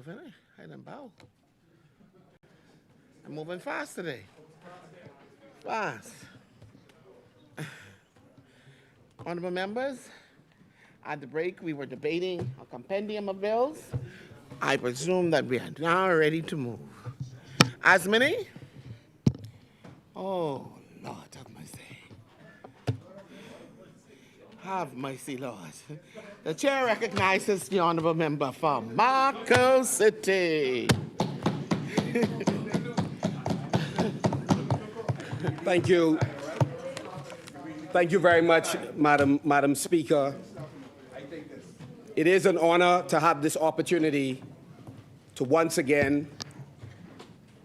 12, isn't it? I didn't bow. I'm moving fast today. Fast. Honorable members, at the break we were debating a compendium of bills. I presume that we are now ready to move. As many? Oh, Lord, have mercy. Have mercy, Lord. The chair recognizes the honorable member from Marco City. Thank you. Thank you very much, Madam Speaker. It is an honor to have this opportunity to once again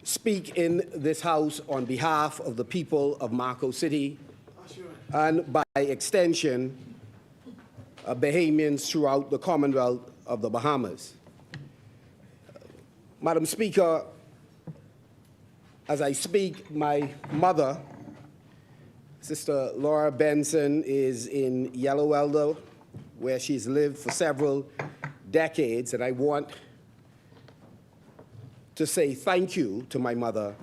speak in this House on behalf of the people of Marco City and, by extension, Bahamians throughout the Commonwealth of the Bahamas. Madam Speaker, as I speak, my mother, Sister Laura Benson, is in Yellow Elder, where she's lived for several decades, and I want to say thank you to my mother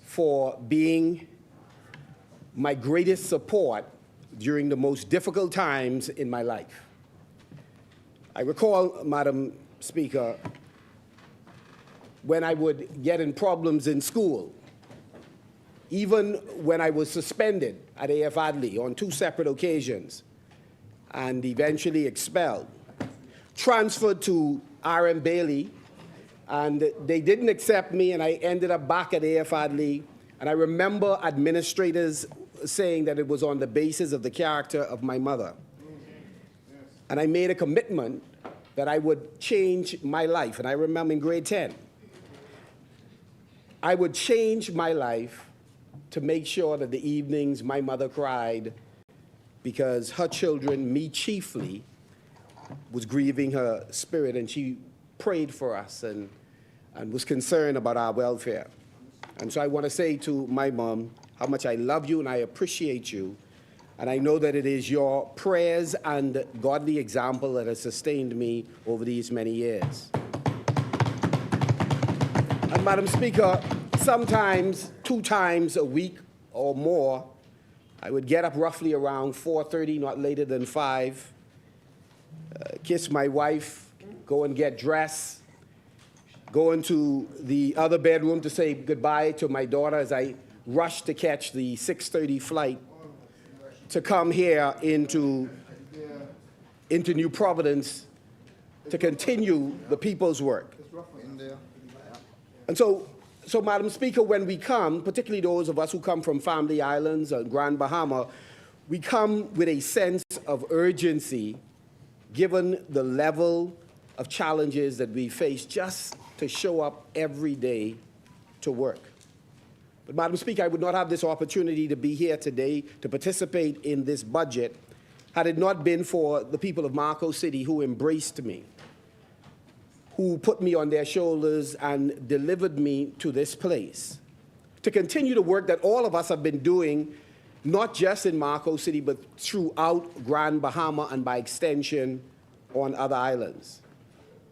for being my greatest support during the most difficult times in my life. I recall, Madam Speaker, when I would get in problems in school, even when I was suspended at A.F. Adley on 2 separate occasions and eventually expelled, transferred to R.M. Bailey, and they didn't accept me, and I ended up back at A.F. Adley. And I remember administrators saying that it was on the basis of the character of my mother. And I made a commitment that I would change my life. And I remember in grade 10, I would change my life to make sure that the evenings my mother cried because her children, me chiefly, was grieving her spirit, and she prayed for us and was concerned about our welfare. And so I want to say to my mom how much I love you and I appreciate you. And I know that it is your prayers and godly example that has sustained me over these many years. And Madam Speaker, sometimes 2 times a week or more, I would get up roughly around 4:30, not later than 5, kiss my wife, go and get dressed, go into the other bedroom to say goodbye to my daughter as I rushed to catch the 6:30 flight to come here into New Providence to continue the people's work. And so, Madam Speaker, when we come, particularly those of us who come from Family Islands and Grand Bahama, we come with a sense of urgency given the level of challenges that we face just to show up every day to work. But, Madam Speaker, I would not have this opportunity to be here today to participate in this budget had it not been for the people of Marco City who embraced me, who put me on their shoulders and delivered me to this place, to continue the work that all of us have been doing, not just in Marco City, but throughout Grand Bahama and by extension on other islands.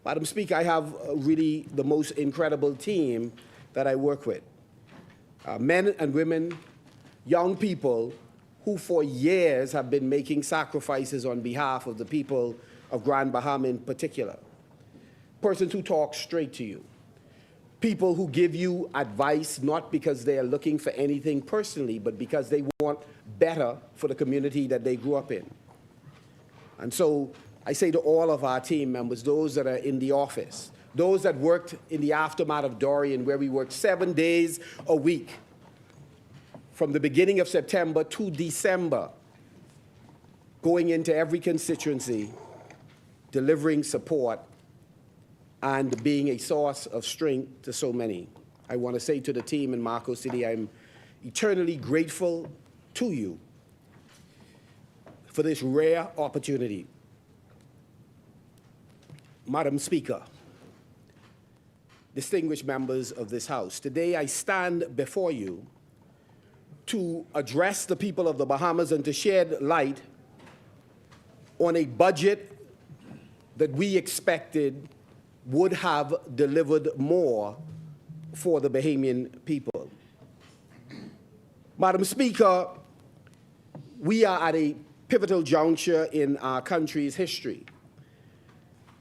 Madam Speaker, I have really the most incredible team that I work with. Men and women, young people who for years have been making sacrifices on behalf of the people of Grand Bahama in particular. Persons who talk straight to you. People who give you advice not because they are looking for anything personally, but because they want better for the community that they grew up in. And so I say to all of our team members, those that are in the office, those that worked in the aftermath of Dorian, where we worked 7 days a week, from the beginning of September to December, going into every constituency, delivering support, and being a source of strength to so many. I want to say to the team in Marco City, I'm eternally grateful to you for this rare opportunity. Madam Speaker, distinguished members of this House, today I stand before you to address the people of the Bahamas and to shed light on a budget that we expected would have delivered more for the Bahamian people. Madam Speaker, we are at a pivotal juncture in our country's history,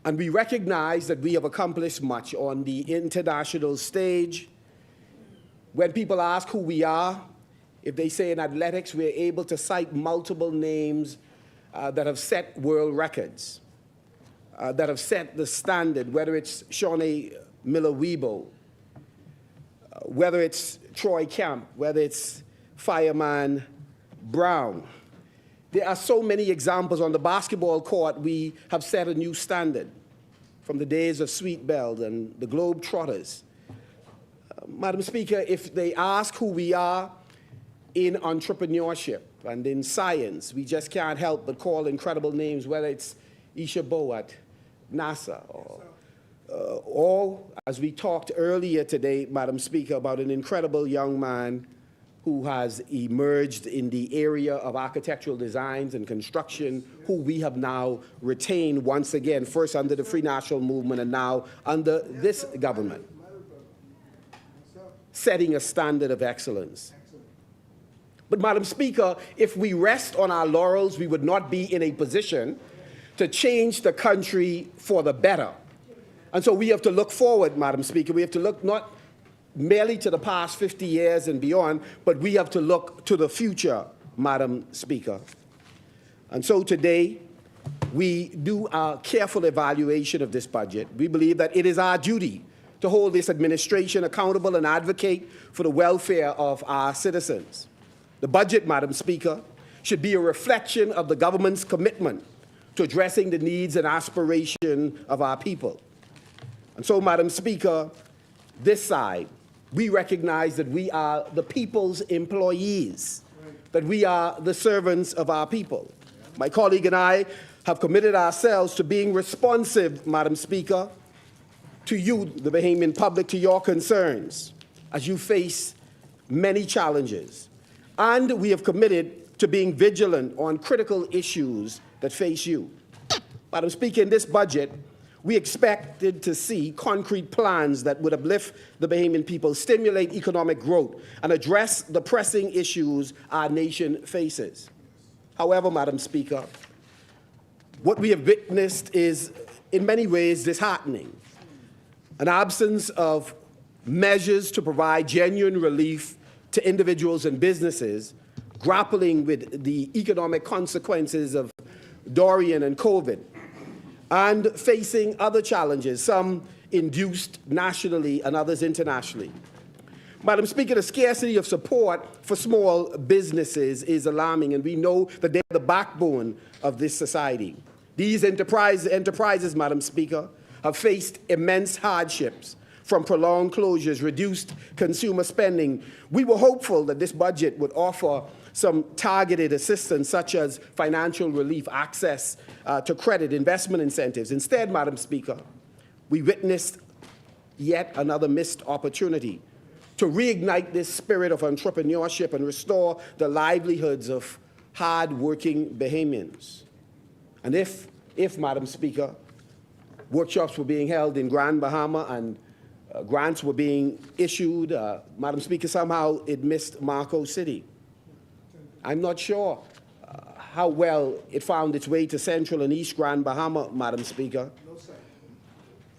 and we recognize that we have accomplished much on the international stage. When people ask who we are, if they say in athletics, we're able to cite multiple names that have set world records, that have set the standard, whether it's Shawnee Miller-Weibo, whether it's Troy Camp, whether it's Fireman Brown. There are so many examples. On the basketball court, we have set a new standard from the days of Sweet Bell and the Globetrotters. Madam Speaker, if they ask who we are in entrepreneurship and in science, we just can't help but call incredible names, whether it's Isha Bowe at NASA or, as we talked earlier today, Madam Speaker, about an incredible young man who has emerged in the area of architectural designs and construction, who we have now retained once again, first under the Free National Movement and now under this government, setting a standard of excellence. But, Madam Speaker, if we rest on our laurels, we would not be in a position to change the country for the better. And so we have to look forward, Madam Speaker. We have to look not merely to the past 50 years and beyond, but we have to look to the future, Madam Speaker. And so today, we do a careful evaluation of this budget. We believe that it is our duty to hold this administration accountable and advocate for the welfare of our citizens. The budget, Madam Speaker, should be a reflection of the government's commitment to addressing the needs and aspirations of our people. And so, Madam Speaker, this side, we recognize that we are the people's employees, that we are the servants of our people. My colleague and I have committed ourselves to being responsive, Madam Speaker, to you, the Bahamian public, to your concerns as you face many challenges. And we have committed to being vigilant on critical issues that face you. Madam Speaker, in this budget, we expected to see concrete plans that would uplift the Bahamian people, stimulate economic growth, and address the pressing issues our nation faces. However, Madam Speaker, what we have witnessed is, in many ways, disheartening. An absence of measures to provide genuine relief to individuals and businesses grappling with the economic consequences of Dorian and COVID, and facing other challenges, some induced nationally and others internationally. Madam Speaker, the scarcity of support for small businesses is alarming, and we know that they're the backbone of this society. These enterprises, Madam Speaker, have faced immense hardships from prolonged closures, reduced consumer spending. We were hopeful that this budget would offer some targeted assistance, such as financial relief, access to credit, investment incentives. Instead, Madam Speaker, we witnessed yet another missed opportunity to reignite this spirit of entrepreneurship and restore the livelihoods of hard-working Bahamians. And if, Madam Speaker, workshops were being held in Grand Bahama and grants were being issued, Madam Speaker, somehow it missed Marco City. I'm not sure how well it found its way to Central and East Grand Bahama, Madam Speaker. No, sir.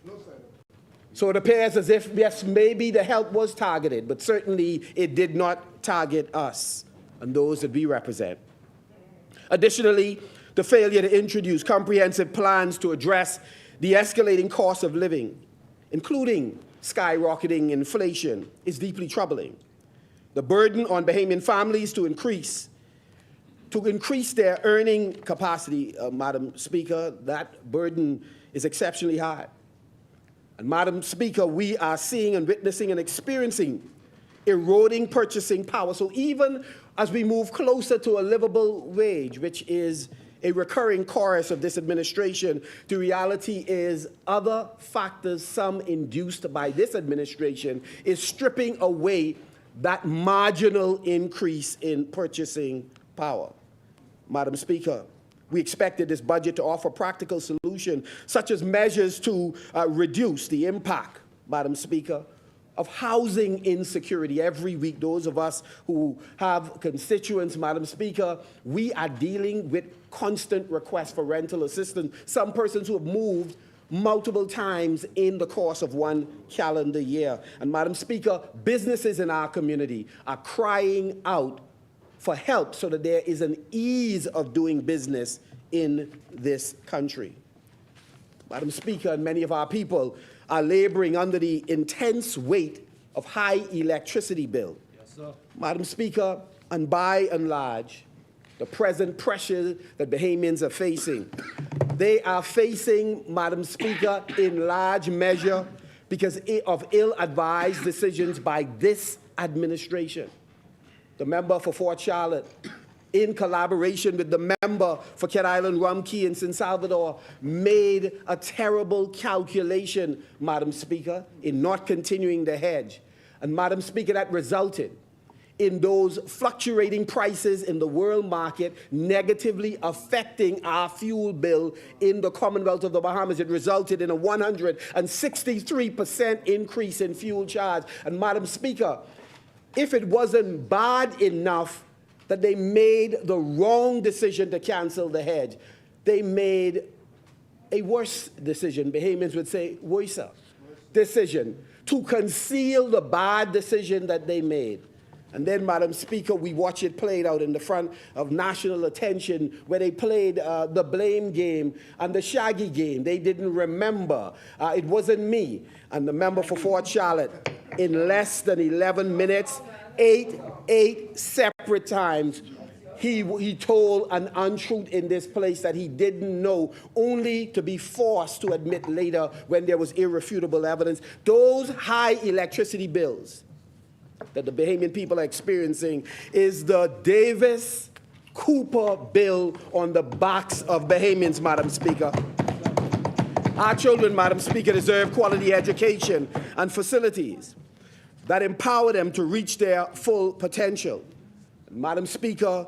No, sir. So it appears as if, yes, maybe the help was targeted, but certainly it did not target us and those that we represent. Additionally, the failure to introduce comprehensive plans to address the escalating cost of living, including skyrocketing inflation, is deeply troubling. The burden on Bahamian families to increase their earning capacity, Madam Speaker, that burden is exceptionally high. And Madam Speaker, we are seeing and witnessing and experiencing eroding purchasing power. So even as we move closer to a livable wage, which is a recurring chorus of this administration, the reality is other factors, some induced by this administration, is stripping away that marginal increase in purchasing power. Madam Speaker, we expected this budget to offer practical solutions solution, such as measures to reduce the impact, Madam Speaker, of housing insecurity. Every week, those of us who have constituents, Madam Speaker, we are dealing with constant requests for rental assistance. Some persons who have moved multiple times in the course of one calendar year. And Madam Speaker, businesses in our community are crying out for help so that there is an ease of doing business in this country. Madam Speaker, and many of our people are laboring under the intense weight of high electricity bill. Yes, sir. Madam Speaker, and by and large, the present pressure that Bahamians are facing, they are facing, Madam Speaker, in large measure because of ill-advised decisions by this administration. The member for Fort Charlotte, in collaboration with the member for Cat Island, Rumkey, and San Salvador, made a terrible calculation, Madam Speaker, in not continuing the hedge. And Madam Speaker, that resulted in those fluctuating prices in the world market negatively affecting our fuel bill in the Commonwealth of the Bahamas. It resulted in a 163% increase in fuel charge. And Madam Speaker, if it wasn't bad enough that they made the wrong decision to cancel the hedge, they made a worse decision, Bahamians would say worse decision, to conceal the bad decision that they made. And then, Madam Speaker, we watch it played out in the front of national attention where they played the blame game and the shaggy game. They didn't remember. It wasn't me. And the member for Fort Charlotte, in less than 11 minutes, eight separate times, he told an untruth in this place that he didn't know, only to be forced to admit later when there was irrefutable evidence. Those high electricity bills that the Bahamian people are experiencing is the Davis-Cooper bill on the backs of Bahamians, Madam Speaker. Our children, Madam Speaker, deserve quality education and facilities that empower them to reach their full potential. Madam Speaker,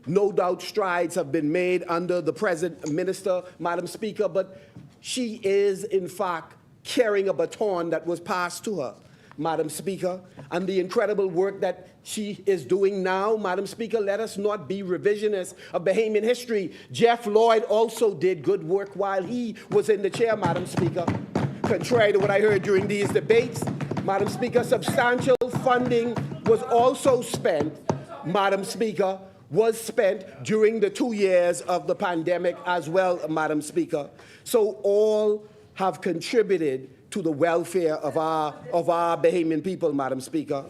no doubt strides have been made under the present minister, Madam Speaker, but she is, in fact, carrying a baton that was passed to her, Madam Speaker, and the incredible work that she is doing now, Madam Speaker, let us not be revisionists of Bahamian history. Jeff Lloyd also did good work while he was in the chair, Madam Speaker. Contrary to what I heard during these debates, Madam Speaker, substantial funding was also spent, Madam Speaker, was spent during the 2 years of the pandemic as well, Madam Speaker. So all have contributed to the welfare of our Bahamian people, Madam Speaker.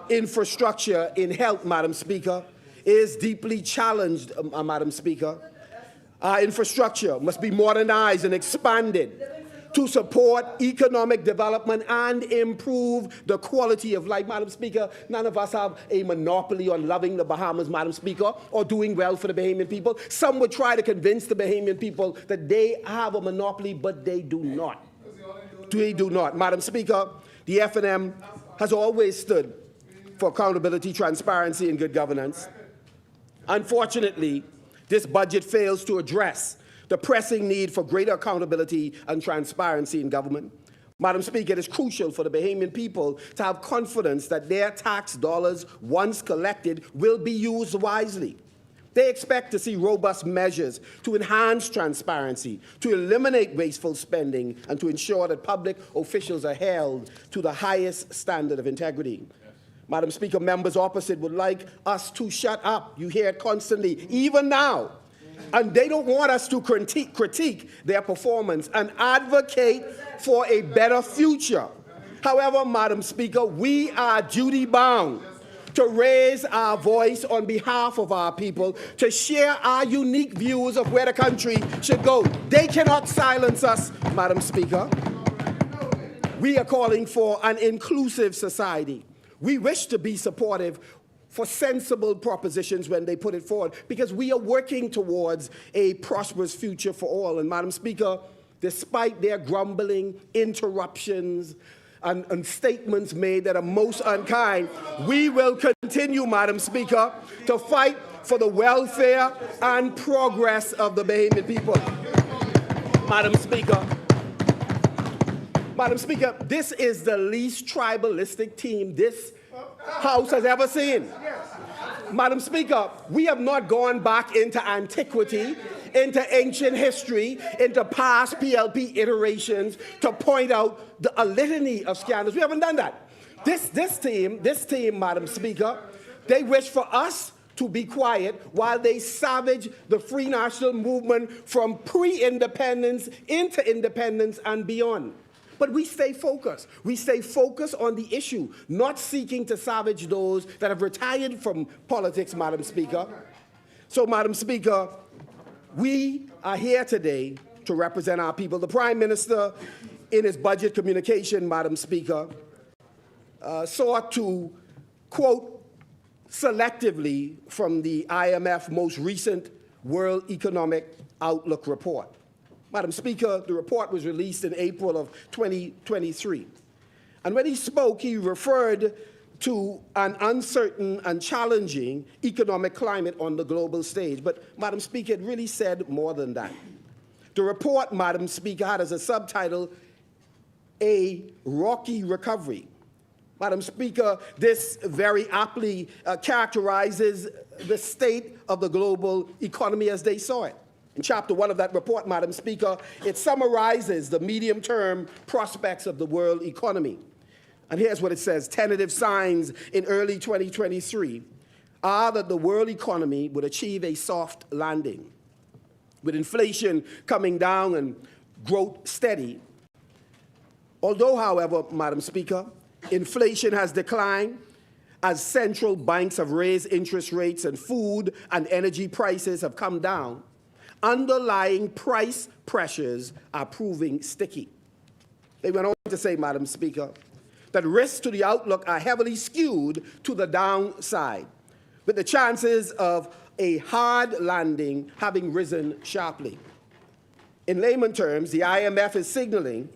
Infrastructure in health, Madam Speaker, is deeply challenged, Madam Speaker. Our infrastructure must be modernized and expanded to support economic development and improve the quality of life. Madam Speaker, none of us have a monopoly on loving the Bahamas, Madam Speaker, or doing well for the Bahamian people. Some would try to convince the Bahamian people that they have a monopoly, but they do not. They do not. Madam Speaker, the F&M has always stood for accountability, transparency, and good governance. Unfortunately, this budget fails to address the pressing need for greater accountability and transparency in government. Madam Speaker, it is crucial for the Bahamian people to have confidence that their tax dollars, once collected, will be used wisely. They expect to see robust measures to enhance transparency, to eliminate wasteful spending, and to ensure that public officials are held to the highest standard of integrity. Yes. Madam Speaker, members opposite would like us to shut up. You hear it constantly, even now. And they don't want us to critique their performance and advocate for a better future. However, Madam Speaker, we are duty-bound to raise our voice on behalf of our people, to share our unique views of where the country should go. They cannot silence us, Madam Speaker. We are calling for an inclusive society. We wish to be supportive for sensible propositions when they put it forward, because we are working towards a prosperous future for all. And Madam Speaker, despite their grumbling, interruptions, and statements made that are most unkind, we will continue, Madam Speaker, to fight for the welfare and progress of the Bahamian people. Madam Speaker, Madam Speaker, this is the least tribalistic team this House has ever seen. Madam Speaker, we have not gone back into antiquity, into ancient history, into past PLP iterations to point out a litany of scandals. We haven't done that. This team, Madam Speaker, they wish for us to be quiet while they savage the free national movement from pre-independence into independence and beyond. But we stay focused. We stay focused on the issue, not seeking to savage those that have retired from politics, Madam Speaker. So, Madam Speaker, we are here today to represent our people. The Prime Minister, in his budget communication, Madam Speaker, sought to quote selectively from the IMF most recent World Economic Outlook report. Madam Speaker, the report was released in April of 2023. And when he spoke, he referred to an uncertain and challenging economic climate on the global stage. But, Madam Speaker, it really said more than that. The report, Madam Speaker, had as a subtitle, A Rocky Recovery. Madam Speaker, this very aptly characterizes the state of the global economy as they saw it. In Chapter 1 of that report, Madam Speaker, it summarizes the medium-term prospects of the world economy. And here's what it says. Tentative signs in early 2023 are that the world economy would achieve a soft landing. With inflation coming down and growth steady. Although, however, Madam Speaker, inflation has declined as central banks have raised interest rates and food and energy prices have come down, underlying price pressures are proving sticky. They went on to say, Madam Speaker, that risks to the outlook are heavily skewed to the downside, with the chances of a hard landing having risen sharply. In layman terms, the IMF is signaling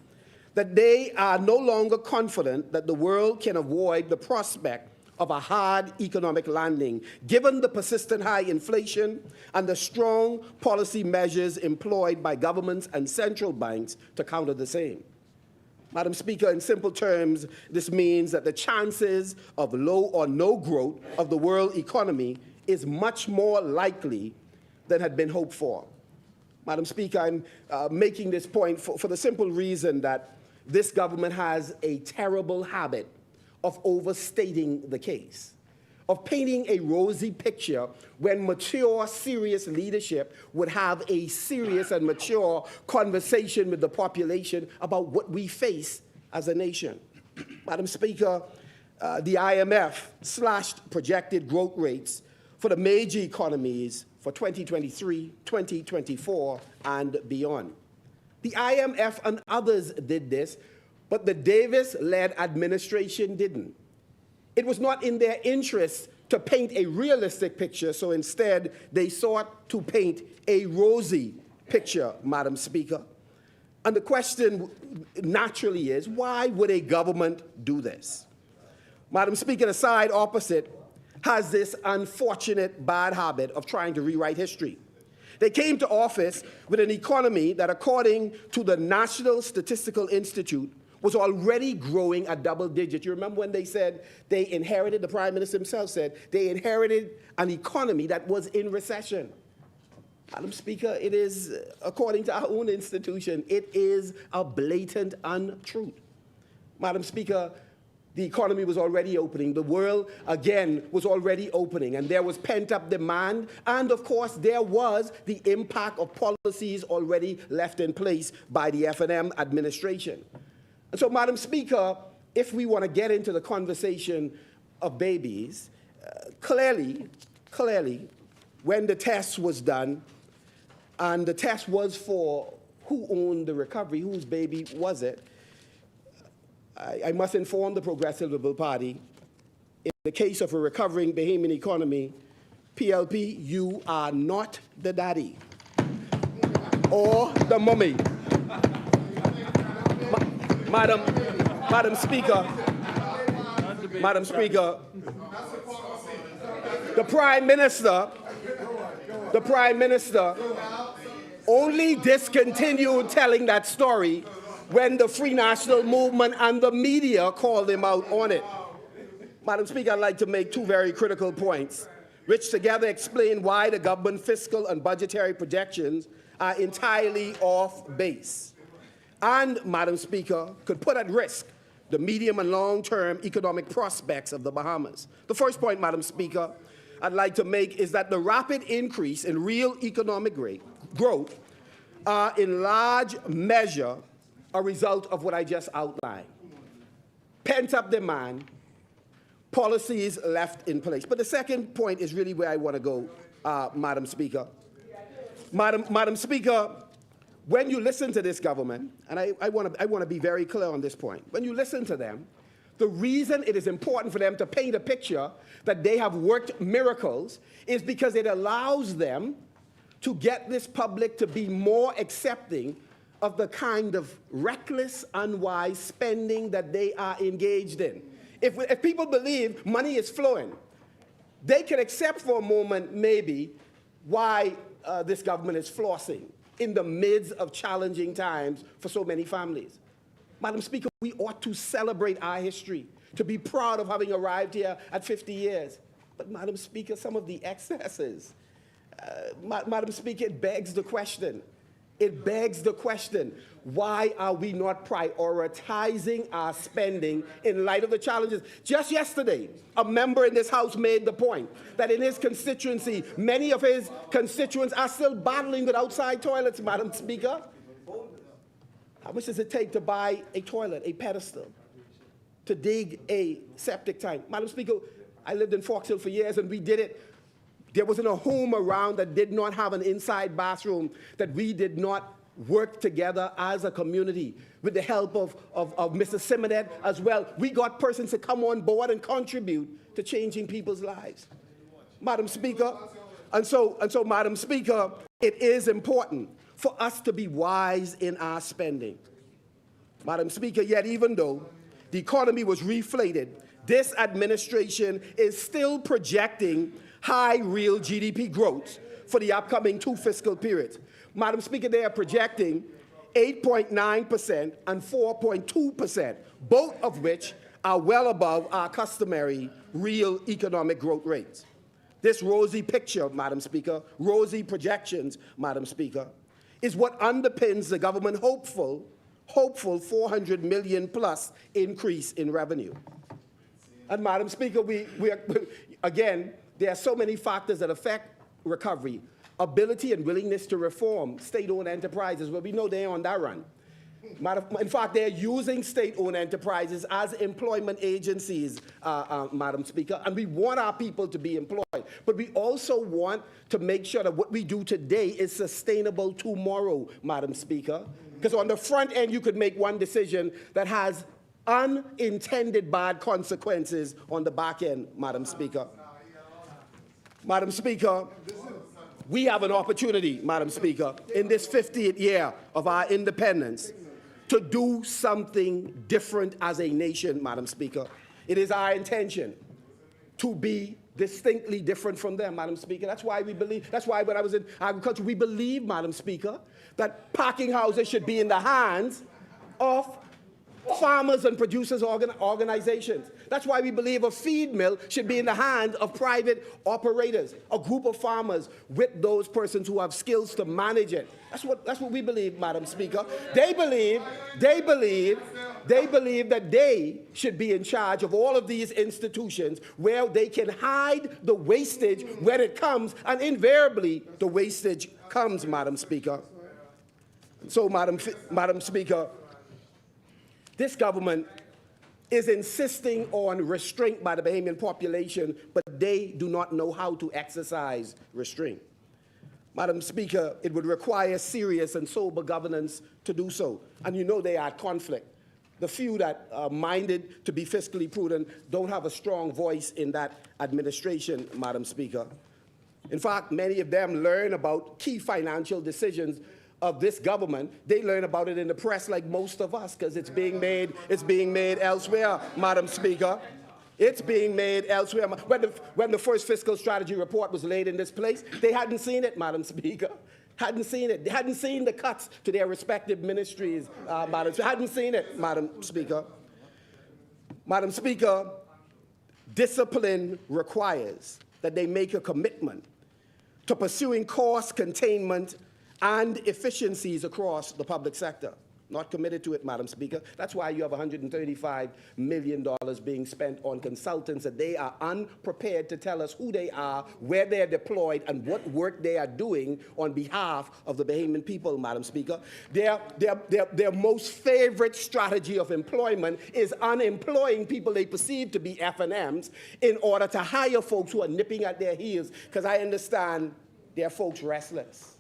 that they are no longer confident that the world can avoid the prospect of a hard economic landing, given the persistent high inflation and the strong policy measures employed by governments and central banks to counter the same. Madam Speaker, in simple terms, this means that the chances of low or no growth of the world economy is much more likely than had been hoped for. Madam Speaker, I'm making this point for the simple reason that this government has a terrible habit of overstating the case, of painting a rosy picture when mature, serious leadership would have a serious and mature conversation with the population about what we face as a nation. Madam Speaker, the IMF slashed projected growth rates for the major economies for 2023, 2024, and beyond. The IMF and others did this, but the Davis-led administration didn't. It was not in their interest to paint a realistic picture, so instead they sought to paint a rosy picture, Madam Speaker. And the question naturally is, why would a government do this? Madam Speaker, the side opposite has this unfortunate bad habit of trying to rewrite history. They came to office with an economy that, according to the National Statistical Institute, was already growing at double digits. You remember when they said they inherited, the Prime Minister himself said, they inherited an economy that was in recession. Madam Speaker, it is, according to our own institution, it is a blatant untruth. Madam Speaker, the economy was already opening. The world, again, was already opening. And there was pent-up demand. And, of course, there was the impact of policies already left in place by the F&M administration. And so, Madam Speaker, if we want to get into the conversation of babies, clearly, when the test was done, and the test was for who owned the recovery, whose baby was it, I must inform the Progressive Liberal Party, in the case of a recovering Bahamian economy, PLP, you are not the daddy or the mummy. Madam Speaker, the Prime Minister only discontinued telling that story when the Free National Movement and the media called him out on it. Madam Speaker, I'd like to make two very critical points, which together explain why the government fiscal and budgetary projections are entirely off base. And, Madam Speaker, could put at risk the medium and long-term economic prospects of the Bahamas. The first point, Madam Speaker, I'd like to make is that the rapid increase in real economic growth are in large measure a result of what I just outlined. Pent-up demand, policies left in place. But the second point is really where I want to go, Madam Speaker. Madam Speaker, when you listen to this government, and I want to be very clear on this point, when you listen to them, the reason it is important for them to paint a picture that they have worked miracles is because it allows them to get this public to be more accepting of the kind of reckless, unwise spending that they are engaged in. If people believe money is flowing, they can accept for a moment maybe why this government is flossing in the midst of challenging times for so many families. Madam Speaker, we ought to celebrate our history, to be proud of having arrived here at 50 years. But Madam Speaker, some of the excesses, Madam Speaker, it begs the question. It begs the question, why are we not prioritizing our spending in light of the challenges? Just yesterday, a member in this House made the point that in his constituency, many of his constituents are still battling with outside toilets, Madam Speaker. How much does it take to buy a toilet, a pedestal, to dig a septic tank? Madam Speaker, I lived in Fox Hill for years and we did it. There wasn't a home around that did not have an inside bathroom that we did not work together as a community with the help of Mr. Simonet as well. We got persons to come on board and contribute to changing people's lives. Madam Speaker, and so Madam Speaker, it is important for us to be wise in our spending. Madam Speaker, yet even though the economy was reflated, this administration is still projecting high real GDP growth for the upcoming 2 fiscal periods. Madam Speaker, they are projecting 8.9% and 4.2%, both of which are well above our customary real economic growth rates. This rosy picture, Madam Speaker, rosy projections, Madam Speaker, is what underpins the government hopeful 400 million plus increase in revenue. And Madam Speaker, again, there are so many factors that affect recovery. Ability and willingness to reform state-owned enterprises, well, we know they're on that run. In fact, they're using state-owned enterprises as employment agencies, Madam Speaker, and we want our people to be employed. But we also want to make sure that what we do today is sustainable tomorrow, Madam Speaker, because on the front end, you could make one decision that has unintended bad consequences on the back end, Madam Speaker. Madam Speaker, we have an opportunity, Madam Speaker, in this 50th year of our independence to do something different as a nation, Madam Speaker. It is our intention to be distinctly different from them, Madam Speaker. That's why when I was in agriculture, we believe, Madam Speaker, that packing houses should be in the hands of farmers and producers organizations. That's why we believe a feed mill should be in the hands of private operators, a group of farmers with those persons who have skills to manage it. That's what we believe, Madam Speaker. They believe that they should be in charge of all of these institutions where they can hide the wastage when it comes, and invariably the wastage comes, Madam Speaker. So, Madam Speaker, this government is insisting on restraint by the Bahamian population, but they do not know how to exercise restraint. Madam Speaker, it would require serious and sober governance to do so. And you know they are at conflict. The few that are minded to be fiscally prudent don't have a strong voice in that administration, Madam Speaker. In fact, many of them learn about key financial decisions of this government. They learn about it in the press like most of us, because it's being made elsewhere, Madam Speaker. It's being made elsewhere. When the first fiscal strategy report was laid in this place, they hadn't seen it, Madam Speaker. Hadn't seen it. They hadn't seen the cuts to their respective ministries, Madam. Hadn't seen it, Madam Speaker. Madam Speaker, discipline requires that they make a commitment to pursuing cost containment and efficiencies across the public sector. Not committed to it, Madam Speaker. That's why you have $135 million being spent on consultants that they are unprepared to tell us who they are, where they're deployed, and what work they are doing on behalf of the Bahamian people, Madam Speaker. Their most favorite strategy of employment is unemploying people they perceive to be F&Ms in order to hire folks who are nipping at their heels, because I understand they're folks restless.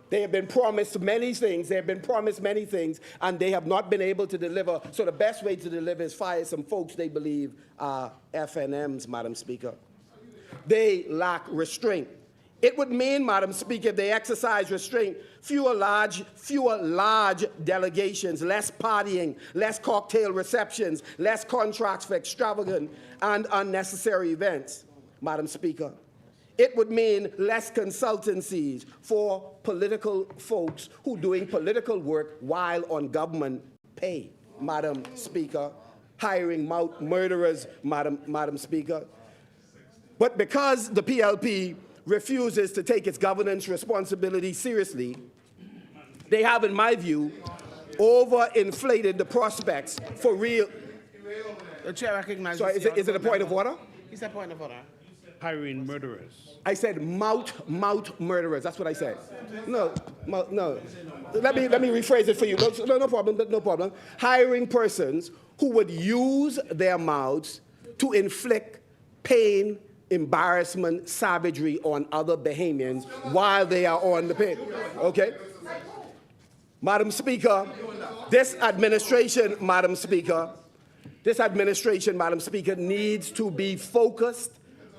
They have been promised many things. They have been promised many things, and they have not been able to deliver. So the best way to deliver is fire some folks they believe are FNMs, Madam Speaker. They lack restraint. It would mean, Madam Speaker, if they exercise restraint, fewer large delegations, less partying, less cocktail receptions, less contracts for extravagant and unnecessary events, Madam Speaker. It would mean less consultancies for political folks who are doing political work while on government pay, Madam Speaker, hiring murderers, Madam Speaker. But because the PLP refuses to take its governance responsibility seriously, they have, in my view, overinflated the prospects for real. The chair recognizes. Sorry, is it a point of order? It's a point of order. Hiring murderers. I said mouth murderers. That's what I said. No. Let me rephrase it for you. No problem. Hiring persons who would use their mouths to inflict pain, embarrassment, savagery on other Bahamians while they are on the pay. Okay? Madam Speaker, this administration, Madam Speaker, needs to be focused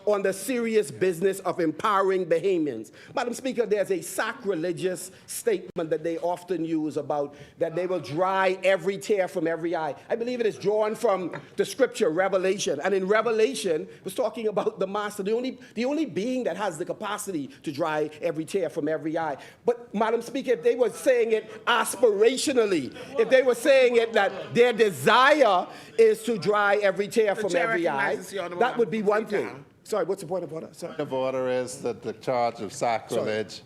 on the serious business of empowering Bahamians. Madam Speaker, there's a sacrilegious statement that they often use about that they will dry every tear from every eye. I believe it is drawn from the scripture, Revelation. And in Revelation, it was talking about the Master, the only being that has the capacity to dry every tear from every eye. But, Madam Speaker, if they were saying it aspirationally, if they were saying it that their desire is to dry every tear from every eye, that would be one thing. Sorry, what's the point of order? Sorry. The point of order is that the charge of sacrilege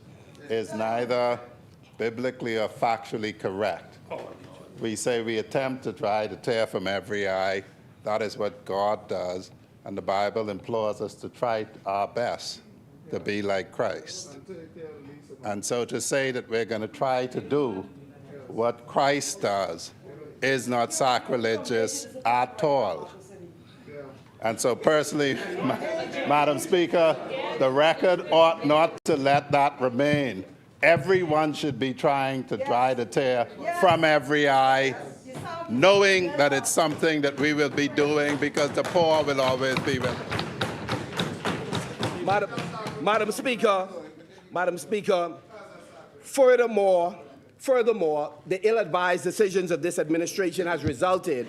is neither biblically or factually correct. We say we attempt to dry the tear from every eye. That is what God does, and the Bible implores us to try our best to be like Christ. And so to say that we're going to try to do what Christ does is not sacrilegious at all. And so personally, Madam Speaker, the record ought not to let that remain. Everyone should be trying to dry the tear from every eye, knowing that it's something that we will be doing because the poor will always be with us. Madam Speaker, furthermore, the ill-advised decisions of this administration has resulted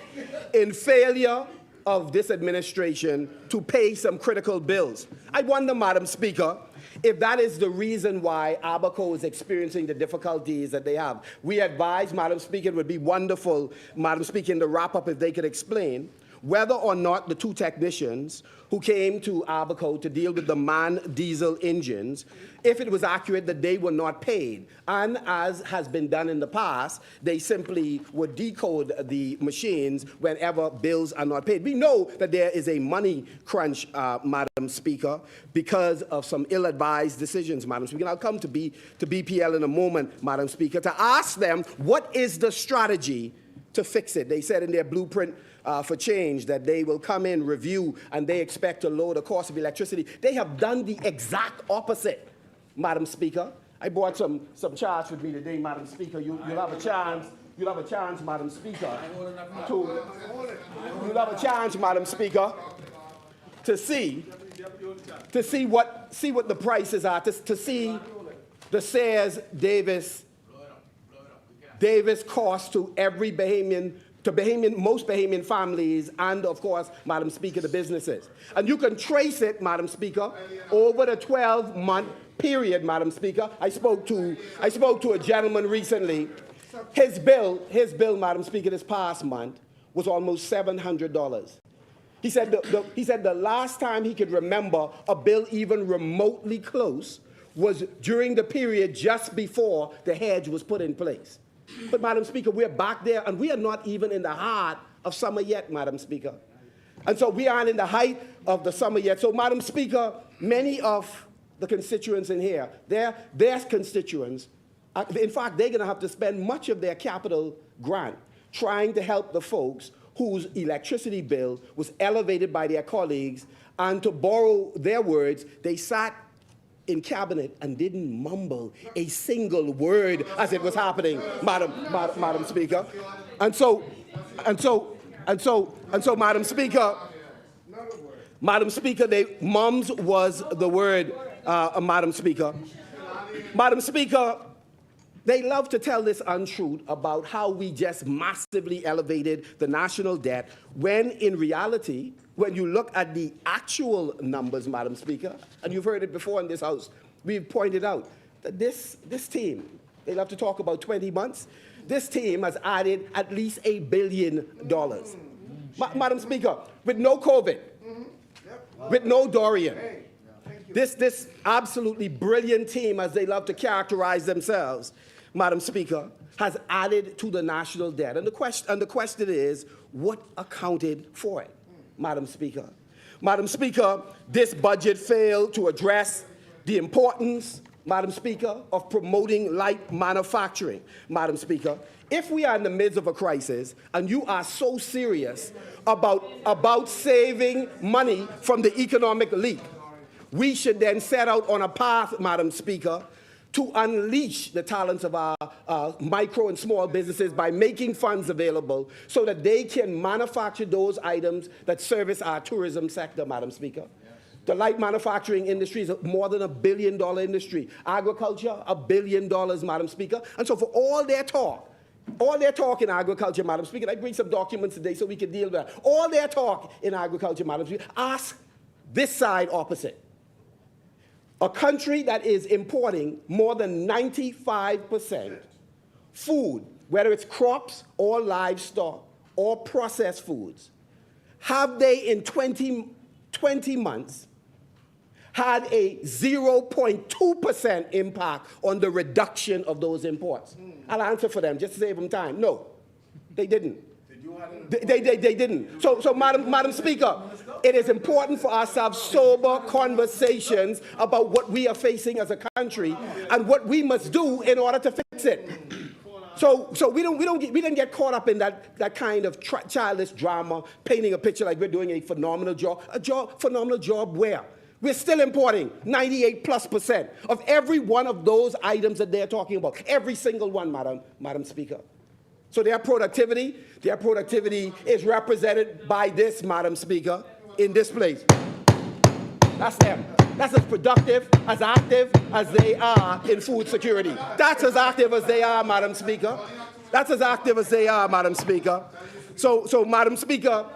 in failure of this administration to pay some critical bills. I wonder, Madam Speaker, if that is the reason why Abaco is experiencing the difficulties that they have. We advise, Madam Speaker, it would be wonderful, Madam Speaker, in the wrap-up if they could explain whether or not the two technicians who came to Abaco to deal with the MAN diesel engines, if it was accurate that they were not paid. And as has been done in the past, they simply would decode the machines whenever bills are not paid. We know that there is a money crunch, Madam Speaker, because of some ill-advised decisions, Madam Speaker. And I'll come to BPL in a moment, Madam Speaker, to ask them what is the strategy to fix it. They said in their blueprint for change that they will come in, review, and they expect to lower the cost of electricity. They have done the exact opposite, Madam Speaker. I brought some charts with me today, Madam Speaker. You'll have a chance, Madam Speaker, to see what the prices are, to see the Sears Davis cost to every most Bahamian families, and of course, Madam Speaker, the businesses. And you can trace it, Madam Speaker, over the 12-month period, Madam Speaker. I spoke to a gentleman recently. His bill, Madam Speaker, this past month was almost $700. He said the last time he could remember a bill even remotely close was during the period just before the hedge was put in place. But, Madam Speaker, we're back there, and we are not even in the heart of summer yet, Madam Speaker. And so we aren't in the height of the summer yet. So, Madam Speaker, many of the constituents in here, their constituents, in fact, they're going to have to spend much of their capital grant trying to help the folks whose electricity bill was elevated by their colleagues, and to borrow their words, they sat in cabinet and didn't mumble a single word as it was happening, Madam Speaker. And so, Madam Speaker, mums was the word, Madam Speaker. Madam Speaker, they love to tell this untruth about how we just massively elevated the national debt, when in reality, when you look at the actual numbers, Madam Speaker, and you've heard it before in this House, we've pointed out that this team, they love to talk about 20 months, this team has added at least $1 billion. Madam Speaker, with no COVID, with no Dorian, this absolutely brilliant team, as they love to characterize themselves, Madam Speaker, has added to the national debt. And the question is, what accounted for it, Madam Speaker? Madam Speaker, this budget failed to address the importance, Madam Speaker, of promoting light manufacturing, Madam Speaker. If we are in the midst of a crisis and you are so serious about saving money from the economic leak, we should then set out on a path, Madam Speaker, to unleash the talents of our micro and small businesses by making funds available so that they can manufacture those items that service our tourism sector, Madam Speaker. The light manufacturing industry is more than $1 billion industry. Agriculture, $1 billion, Madam Speaker. And so for all their talk in agriculture, Madam Speaker, I bring some documents today so we can deal with that. All their talk in agriculture, Madam Speaker, ask this side opposite. A country that is importing more than 95% food, whether it's crops or livestock or processed foods, have they in 20 months had a 0.2% impact on the reduction of those imports? I'll answer for them just to save them time. No, they didn't. They didn't. So Madam Speaker, it is important for us to have sober conversations about what we are facing as a country and what we must do in order to fix it. So we didn't get caught up in that kind of childish drama, painting a picture like we're doing a phenomenal job. Phenomenal job where? We're still importing 98+% of every one of those items that they're talking about. Every single one, Madam Speaker. So their productivity is represented by this, Madam Speaker, in this place. That's them. That's as productive, as active as they are in food security. That's as active as they are, Madam Speaker. That's as active as they are, Madam Speaker. So Madam Speaker,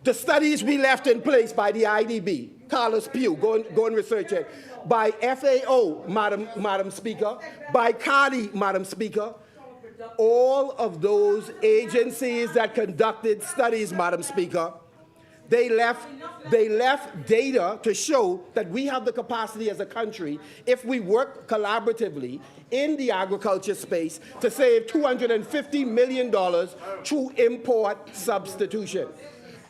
the studies we left in place by the IDB, Carlos Pugh, go and research it, by FAO, Madam Speaker, by CARDI, Madam Speaker, all of those agencies that conducted studies, Madam Speaker, they left data to show that we have the capacity as a country, if we work collaboratively in the agriculture space, to save $250 million through import substitution.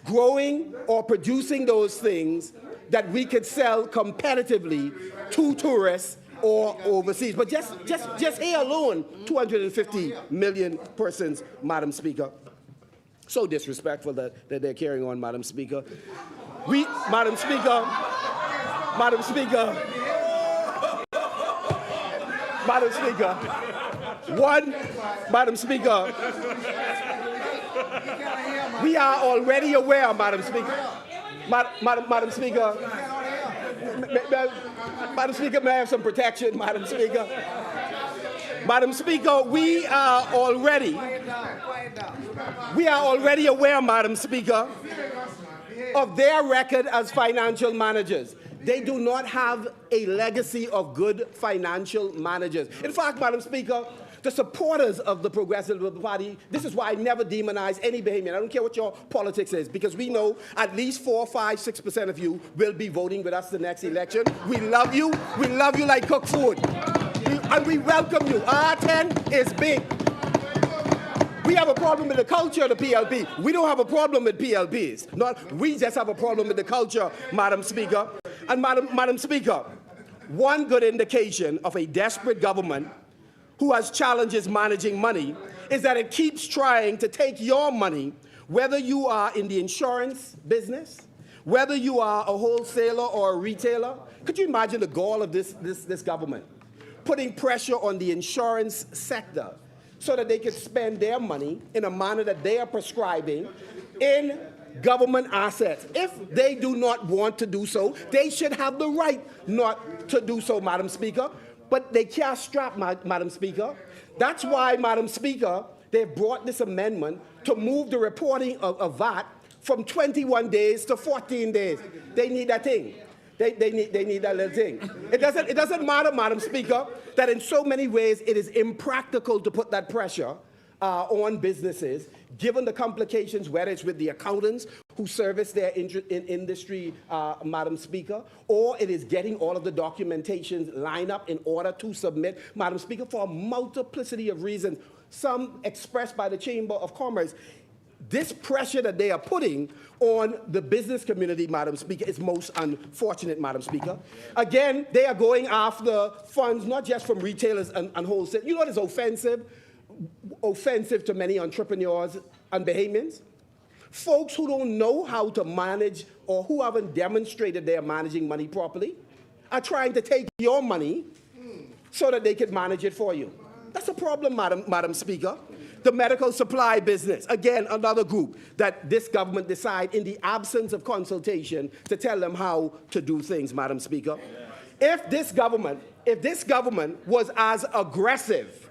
Growing or producing those things that we could sell competitively to tourists or overseas. But just here alone, 250 million persons, Madam Speaker. So disrespectful that they're carrying on, Madam Speaker. Madam Speaker, we are already aware, Madam Speaker. Madam Speaker, may I have some protection, Madam Speaker? Madam Speaker, we are already aware, Madam Speaker, of their record as financial managers. They do not have a legacy of good financial managers. In fact, Madam Speaker, the supporters of the Progressive Liberal Party, this is why I never demonize any Bahamian. I don't care what your politics is, because we know at least 4, 5, 6% of you will be voting with us the next election. We love you. We love you like cooked food. And we welcome you. R10 is big. We have a problem with the culture of the PLP. We don't have a problem with PLPs. We just have a problem with the culture, Madam Speaker. And Madam Speaker, one good indication of a desperate government who has challenges managing money is that it keeps trying to take your money, whether you are in the insurance business, whether you are a wholesaler or a retailer. Could you imagine the gall of this government? Putting pressure on the insurance sector so that they can spend their money in a manner that they are prescribing in government assets. If they do not want to do so, they should have the right not to do so, Madam Speaker. But they can't strap, Madam Speaker. That's why, Madam Speaker, they've brought this amendment to move the reporting of VAT from 21 days to 14 days. They need that thing. They need that little thing. It doesn't matter, Madam Speaker, that in so many ways it is impractical to put that pressure on businesses, given the complications, whether it's with the accountants who service their industry, Madam Speaker, or it is getting all of the documentations lined up in order to submit, Madam Speaker, for a multiplicity of reasons, some expressed by the Chamber of Commerce. This pressure that they are putting on the business community, Madam Speaker, is most unfortunate, Madam Speaker. Again, they are going after funds, not just from retailers and wholesale. You know what is offensive to many entrepreneurs and Bahamians? Folks who don't know how to manage or who haven't demonstrated they are managing money properly are trying to take your money so that they can manage it for you. That's a problem, Madam Speaker. The medical supply business, again, another group that this government decide in the absence of consultation to tell them how to do things, Madam Speaker. If this government was as aggressive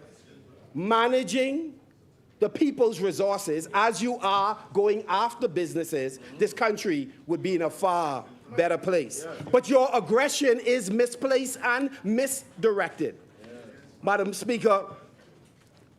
managing the people's resources as you are going after businesses, this country would be in a far better place. But your aggression is misplaced and misdirected. Madam Speaker,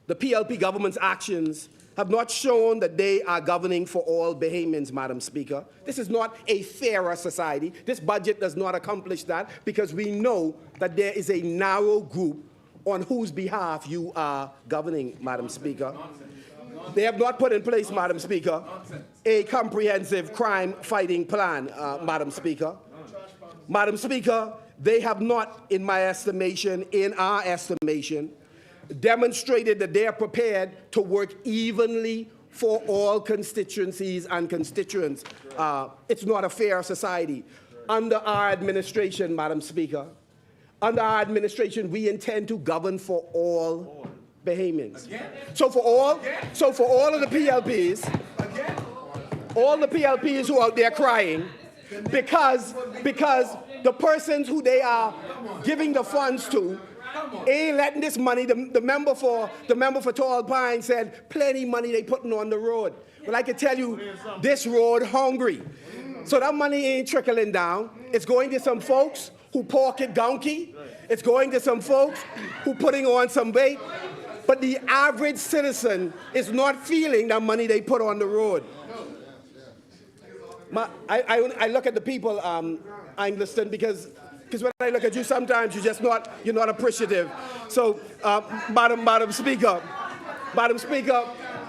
the PLP government's actions have not shown that they are governing for all Bahamians, Madam Speaker. This is not a fairer society. This budget does not accomplish that because we know that there is a narrow group on whose behalf you are governing, Madam Speaker. They have not put in place, Madam Speaker, a comprehensive crime-fighting plan, Madam Speaker. Madam Speaker, they have not, in my estimation, in our estimation, demonstrated that they are prepared to work evenly for all constituencies and constituents. It's not a fair society. Under our administration, Madam Speaker, under our administration, we intend to govern for all Bahamians. So for all of the PLPs, all the PLPs who are out there crying, because the persons who they are giving the funds to ain't letting this money. The member for Tall Pine said plenty money they putting on the road. Well, I can tell you, this road hungry. So that money ain't trickling down. It's going to some folks who pocket gonky. It's going to some folks who putting on some weight. But the average citizen is not feeling that money they put on the road. I look at the people, Angliston, because when I look at you, sometimes you're not appreciative. So, Madam Speaker,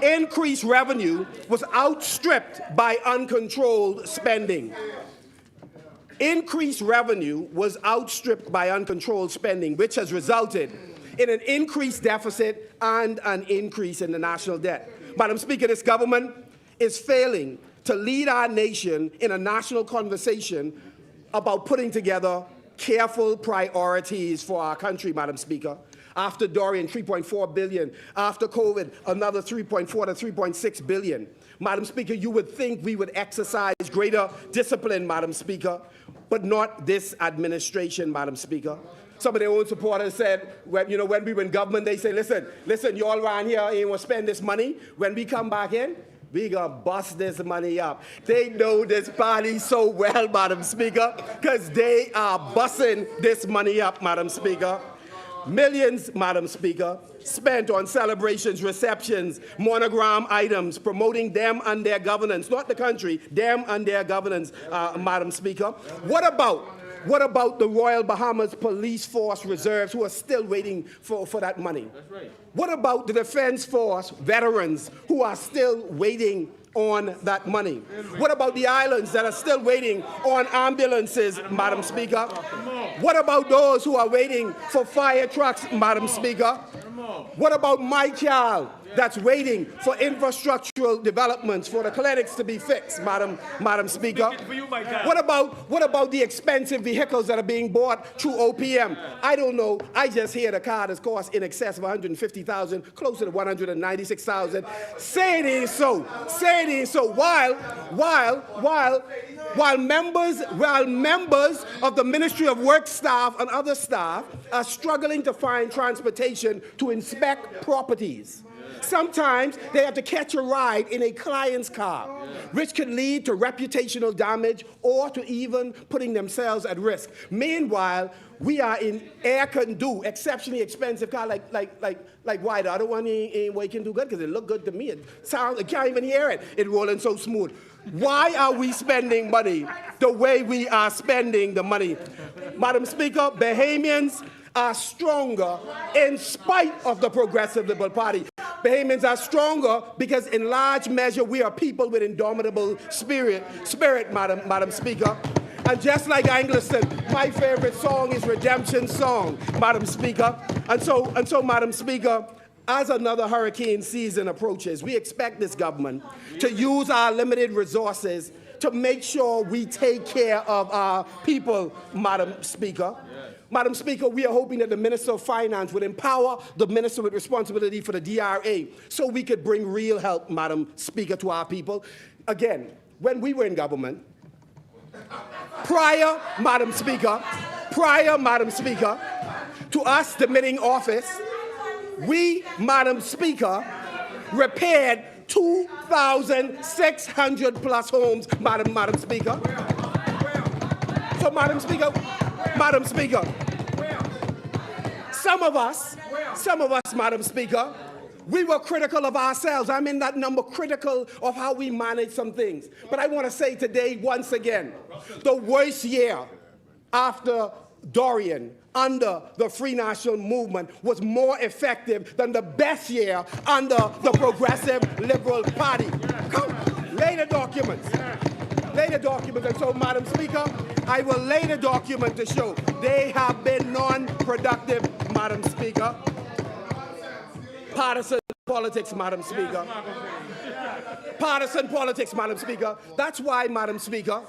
increased revenue was outstripped by uncontrolled spending. Increased revenue was outstripped by uncontrolled spending, which has resulted in an increased deficit and an increase in the national debt. Madam Speaker, this government is failing to lead our nation in a national conversation about putting together careful priorities for our country, Madam Speaker. After Dorian, $3.4 billion. After COVID, another $3.4 to $3.6 billion. Madam Speaker, you would think we would exercise greater discipline, Madam Speaker, but not this administration, Madam Speaker. Some of their own supporters said, when we were in government, they say, listen, you all around here ain't want to spend this money. When we come back in, We gonna bust this money up. They know this body so well, Madam Speaker, because they are busting this money up, Madam Speaker. Millions, Madam Speaker, spent on celebrations, receptions, monogram items, promoting them and their governance, not the country, them and their governance, Madam Speaker. What about the Royal Bahamas Police Force reserves who are still waiting for that money? That's right. What about the Defense Force veterans who are still waiting on that money? What about the islands that are still waiting on ambulances, Madam Speaker? What about those who are waiting for fire trucks, Madam Speaker? What about my child that's waiting for infrastructural developments for the clinics to be fixed, Madam Speaker? What about the expensive vehicles that are being bought through OPM? I don't know. I just hear the car that's cost in excess of $150,000, closer to $196,000. Say it ain't so. Say it ain't so. While members of the Ministry of Work staff and other staff are struggling to find transportation to inspect properties. Sometimes they have to catch a ride in a client's car, which could lead to reputational damage or to even putting themselves at risk. Meanwhile, we are in air-can-do, exceptionally expensive car like why the other one ain't what can do good, because it look good to me. I can't even hear it. It's rolling so smooth. Why are we spending money the way we are spending the money? Madam Speaker, Bahamians are stronger in spite of the Progressive Liberal Party. Bahamians are stronger because in large measure we are people with indomitable spirit, Madam Speaker. And just like Angleton, my favorite song is Redemption Song, Madam Speaker. And so, Madam Speaker, as another hurricane season approaches, we expect this government to use our limited resources to make sure we take care of our people, Madam Speaker. Madam Speaker, we are hoping that the Minister of Finance would empower the Minister with responsibility for the DRA so we could bring real help, Madam Speaker, to our people. Again, when we were in government, prior, Madam Speaker, to us demanding office, we, Madam Speaker, repaired 2,600 plus homes, Madam Speaker. So, Madam Speaker, some of us, Madam Speaker, we were critical of ourselves. I'm in that number, critical of how we manage some things. But I want to say today, once again, the worst year after Dorian under the Free National Movement was more effective than the best year under the Progressive Liberal Party. Come, lay the documents. And so, Madam Speaker, I will lay the document to show they have been non-productive, Madam Speaker. Partisan politics, Madam Speaker. Partisan politics, Madam Speaker. That's why, Madam Speaker,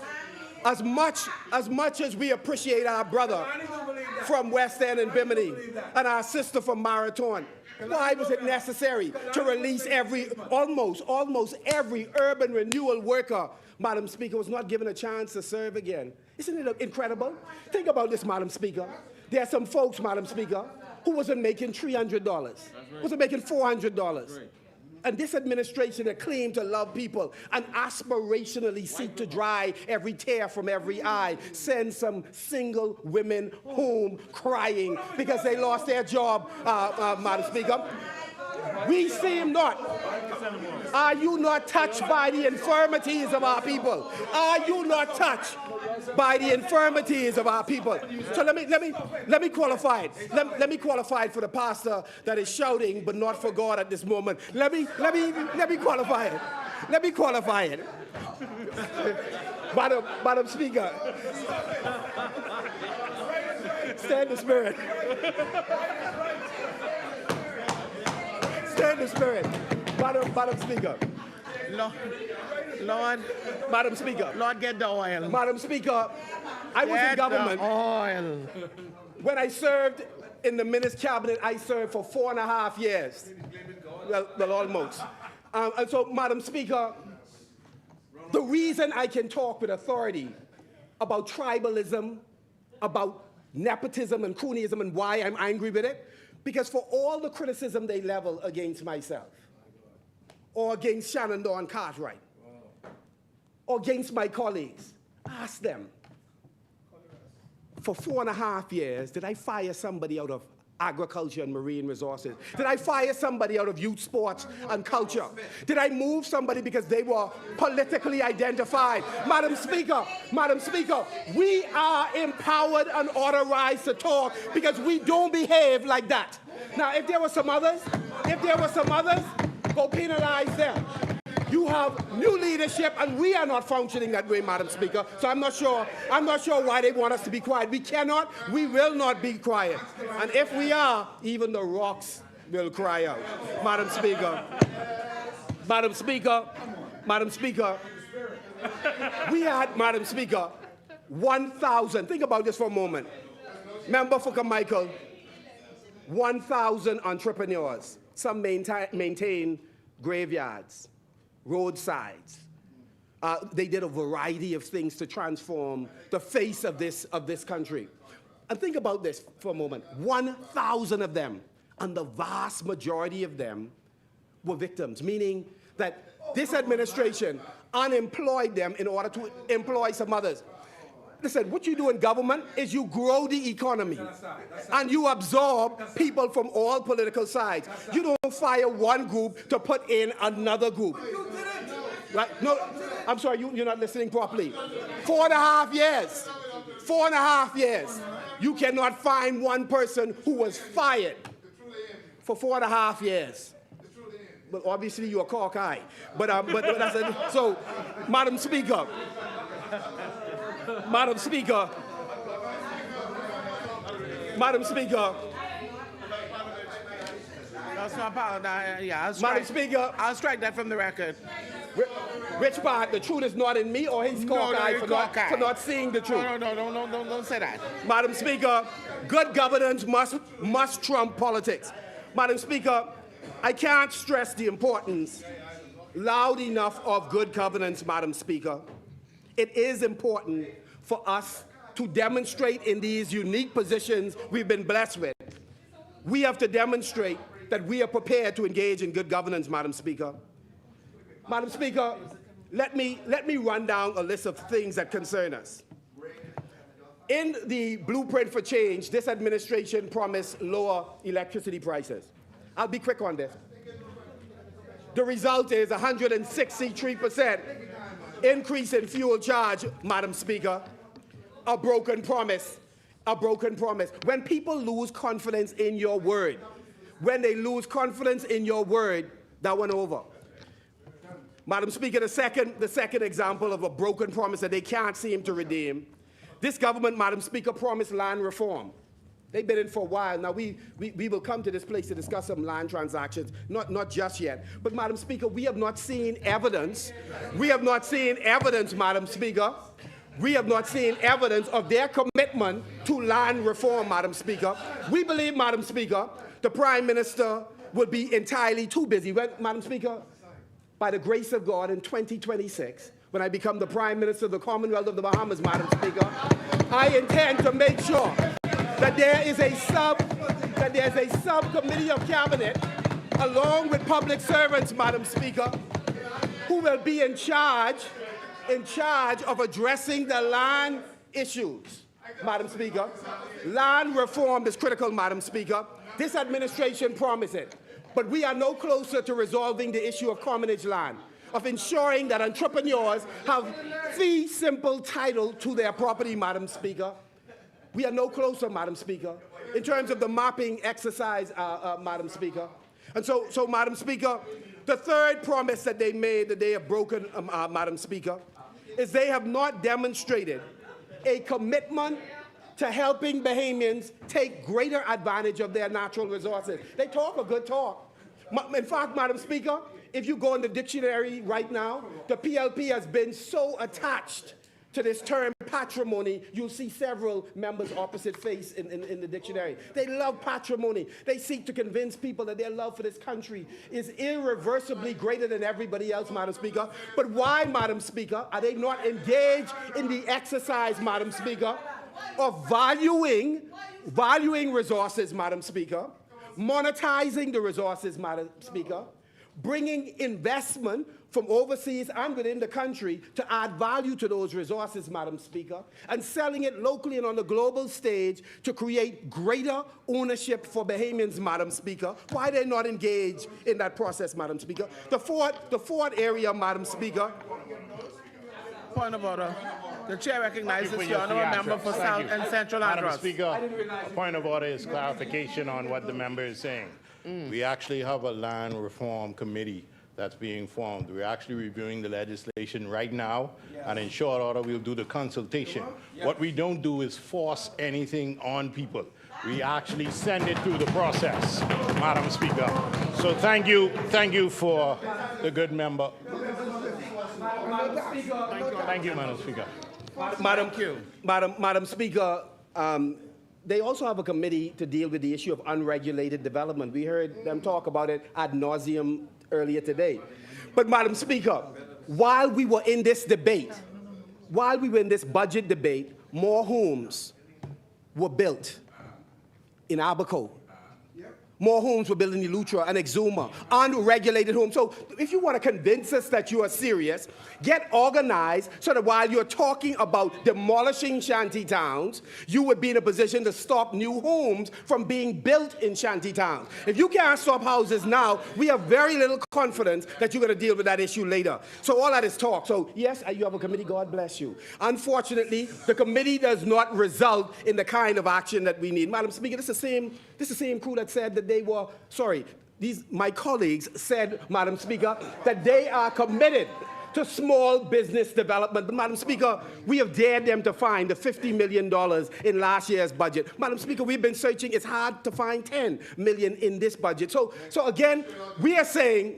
as much as we appreciate our brother from West End and Bimini and our sister from Marathon, why was it necessary to release almost every urban renewal worker, Madam Speaker, was not given a chance to serve again? Isn't it incredible? Think about this, Madam Speaker. There are some folks, Madam Speaker, who wasn't making $300, wasn't making $400. And this administration that claimed to love people and aspirationally seek to dry every tear from every eye send some single women home crying because they lost their job, Madam Speaker. We seem not. Are you not touched by the infirmities of our people? Are you not touched by the infirmities of our people? So let me qualify it. Let me qualify it for the pastor that is shouting, but not for God at this moment. Let me qualify it. Let me qualify it. Madam Speaker, stand the spirit. Stand the spirit. Madam Speaker. Lord. Madam Speaker. Lord, get the oil. Madam Speaker, I was in government. The oil. When I served in the Minister's Cabinet, I served for 4.5 years. Well, almost. And so, Madam Speaker, the reason I can talk with authority about tribalism, about nepotism and cronyism and why I'm angry with it, because for all the criticism they level against myself, or against Shannon Dawn Cartwright or against my colleagues. Ask them. For 4.5 years, did I fire somebody out of agriculture and marine resources? Did I fire somebody out of youth sports and culture? Did I move somebody because they were politically identified? Madam Speaker, we are empowered and authorized to talk because we don't behave like that. Now, if there were some others, go penalize them. You have new leadership, and we are not functioning that way, Madam Speaker. So I'm not sure why they want us to be quiet. We will not be quiet. And if we are, even the rocks will cry out. Madam Speaker, we had, Madam Speaker, 1,000. Think about this for a moment. Member for Carmichael, 1,000 entrepreneurs. Some maintain graveyards, roadsides. They did a variety of things to transform the face of this country. And think about this for a moment. 1,000 of them, and the vast majority of them were victims, meaning that this administration unemployed them in order to employ some others. Listen, what you do in government is you grow the economy and you absorb people from all political sides. You don't fire one group to put in another group. Right? No, I'm sorry, you're not listening properly. 4.5 years. 4.5 years. You cannot find one person who was fired for 4.5 years. Well, obviously you're a cockeye. But that's it. So, Madam Speaker, That's not part. Yeah, Madam Speaker, I'll strike that from the record. which part? The truth is not in me, or he's cockeye for not seeing the truth? No, don't say that. Madam Speaker, good governance must trump politics. Madam Speaker, I can't stress the importance loud enough of good governance, Madam Speaker. It is important for us to demonstrate in these unique positions we've been blessed with. We have to demonstrate that we are prepared to engage in good governance, Madam Speaker. Madam Speaker, let me run down a list of things that concern us. In the blueprint for change, this administration promised lower electricity prices. I'll be quick on this. The result is 163% increase in fuel charge, Madam Speaker. A broken promise. A broken promise. When people lose confidence in your word, when they lose confidence in your word, that went over. Madam Speaker, the second example of a broken promise that they can't seem to redeem, this government, Madam Speaker, promised land reform. They've been in for a while. Now, we will come to this place to discuss some land transactions, not just yet. But, Madam Speaker, we have not seen evidence. We have not seen evidence, Madam Speaker. We have not seen evidence of their commitment to land reform, Madam Speaker. We believe, Madam Speaker, the Prime Minister will be entirely too busy. Madam Speaker, by the grace of God, in 2026, when I become the Prime Minister of the Commonwealth of the Bahamas, Madam Speaker, I intend to make sure that there's a subcommittee of cabinet, along with public servants, Madam Speaker, who will be in charge of addressing the land issues, Madam Speaker. Land reform is critical, Madam Speaker. This administration promised it, but we are no closer to resolving the issue of commonage land, of ensuring that entrepreneurs have fee simple title to their property, Madam Speaker. We are no closer, Madam Speaker, in terms of the mapping exercise, Madam Speaker. And so, Madam Speaker, the third promise that they made that they have broken, Madam Speaker, is they have not demonstrated a commitment to helping Bahamians take greater advantage of their natural resources. They talk a good talk. In fact, Madam Speaker, if you go in the dictionary right now, the PLP has been so attached to this term patrimony, you'll see several members opposite face in the dictionary. They love patrimony. They seek to convince people that their love for this country is irreversibly greater than everybody else, Madam Speaker. But why, Madam Speaker, are they not engaged in the exercise, Madam Speaker, of valuing resources, Madam Speaker, monetizing the resources, Madam Speaker, bringing investment from overseas and within the country to add value to those resources, Madam Speaker, and selling it locally and on the global stage to create greater ownership for Bahamians, Madam Speaker. Why they're not engaged in that process, Madam Speaker? The fourth area, Madam Speaker. Point of order. The chair recognizes for the your honourable member for Thank South you. and Central Madam Andros. Speaker, a point of order is clarification on what the member is saying. We actually have a land reform committee that's being formed. We're actually reviewing the legislation right now, and in short order, we'll do the consultation. What we don't do is force anything on people. We actually send it through the process, Madam Speaker. So thank you for the good member. Thank you, Madam Speaker. Madam Speaker, they also have a committee to deal with the issue of unregulated development. We heard them talk about it ad nauseum earlier today. But Madam Speaker, while we were in this debate, while we were in this budget debate, more homes were built in Abaco. More homes were built in Eleuthera and Exuma, unregulated homes. So if you want to convince us that you are serious, get organized so that while you're talking about demolishing shanty towns, you would be in a position to stop new homes from being built in shanty towns. If you can't stop houses now, we have very little confidence that you're going to deal with that issue later. So all that is talk. So yes, you have a committee, God bless you. Unfortunately, the committee does not result in the kind of action that we need. Madam Speaker, this is the same crew that said that they were, my colleagues said, Madam Speaker, that they are committed to small business development. But Madam Speaker, we have dared them to find the $50 million in last year's budget. Madam Speaker, we've been searching. It's hard to find $10 million in this budget. So again, we are saying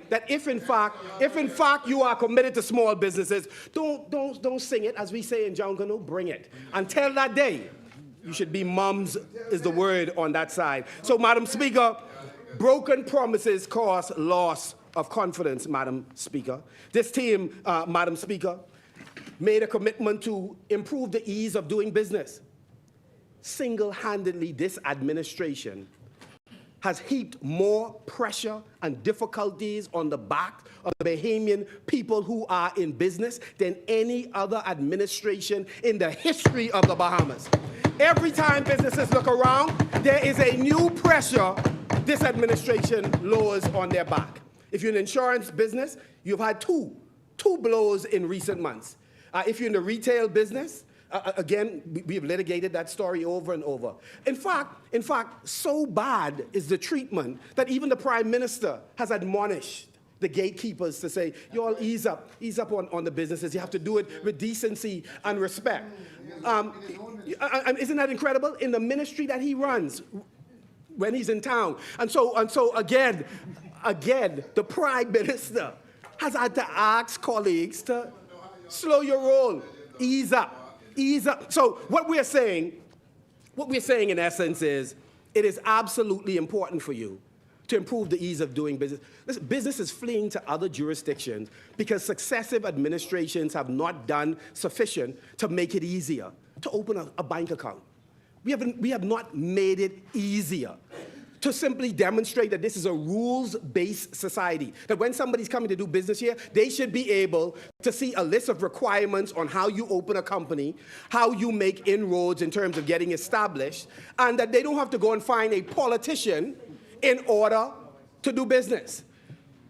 that if in fact you are committed to small businesses, don't sing it, as we say in Jangano, bring it. Until that day, you should be mums is the word on that side. So, Madam Speaker, broken promises cause loss of confidence, Madam Speaker. This team, Madam Speaker, made a commitment to improve the ease of doing business. Single-handedly, this administration has heaped more pressure and difficulties on the back of the Bahamian people who are in business than any other administration in the history of the Bahamas. Every time businesses look around, there is a new pressure this administration lowers on their back. If you're in insurance business, you've had two blows in recent months. If you're in the retail business, again, we've litigated that story over and over. In fact, so bad is the treatment that even the Prime Minister has admonished the gatekeepers to say, you all ease up on the businesses. You have to do it with decency and respect. Isn't that incredible? In the ministry that he runs, when he's in town. And so again, the Prime Minister has had to ask colleagues to slow your roll, ease up. So what we're saying in essence is, it is absolutely important for you to improve the ease of doing business. Listen, business is fleeing to other jurisdictions because successive administrations have not done sufficient to make it easier to open a bank account. We have not made it easier to simply demonstrate that this is a rules-based society, that when somebody's coming to do business here, they should be able to see a list of requirements on how you open a company, how you make inroads in terms of getting established, and that they don't have to go and find a politician in order to do business.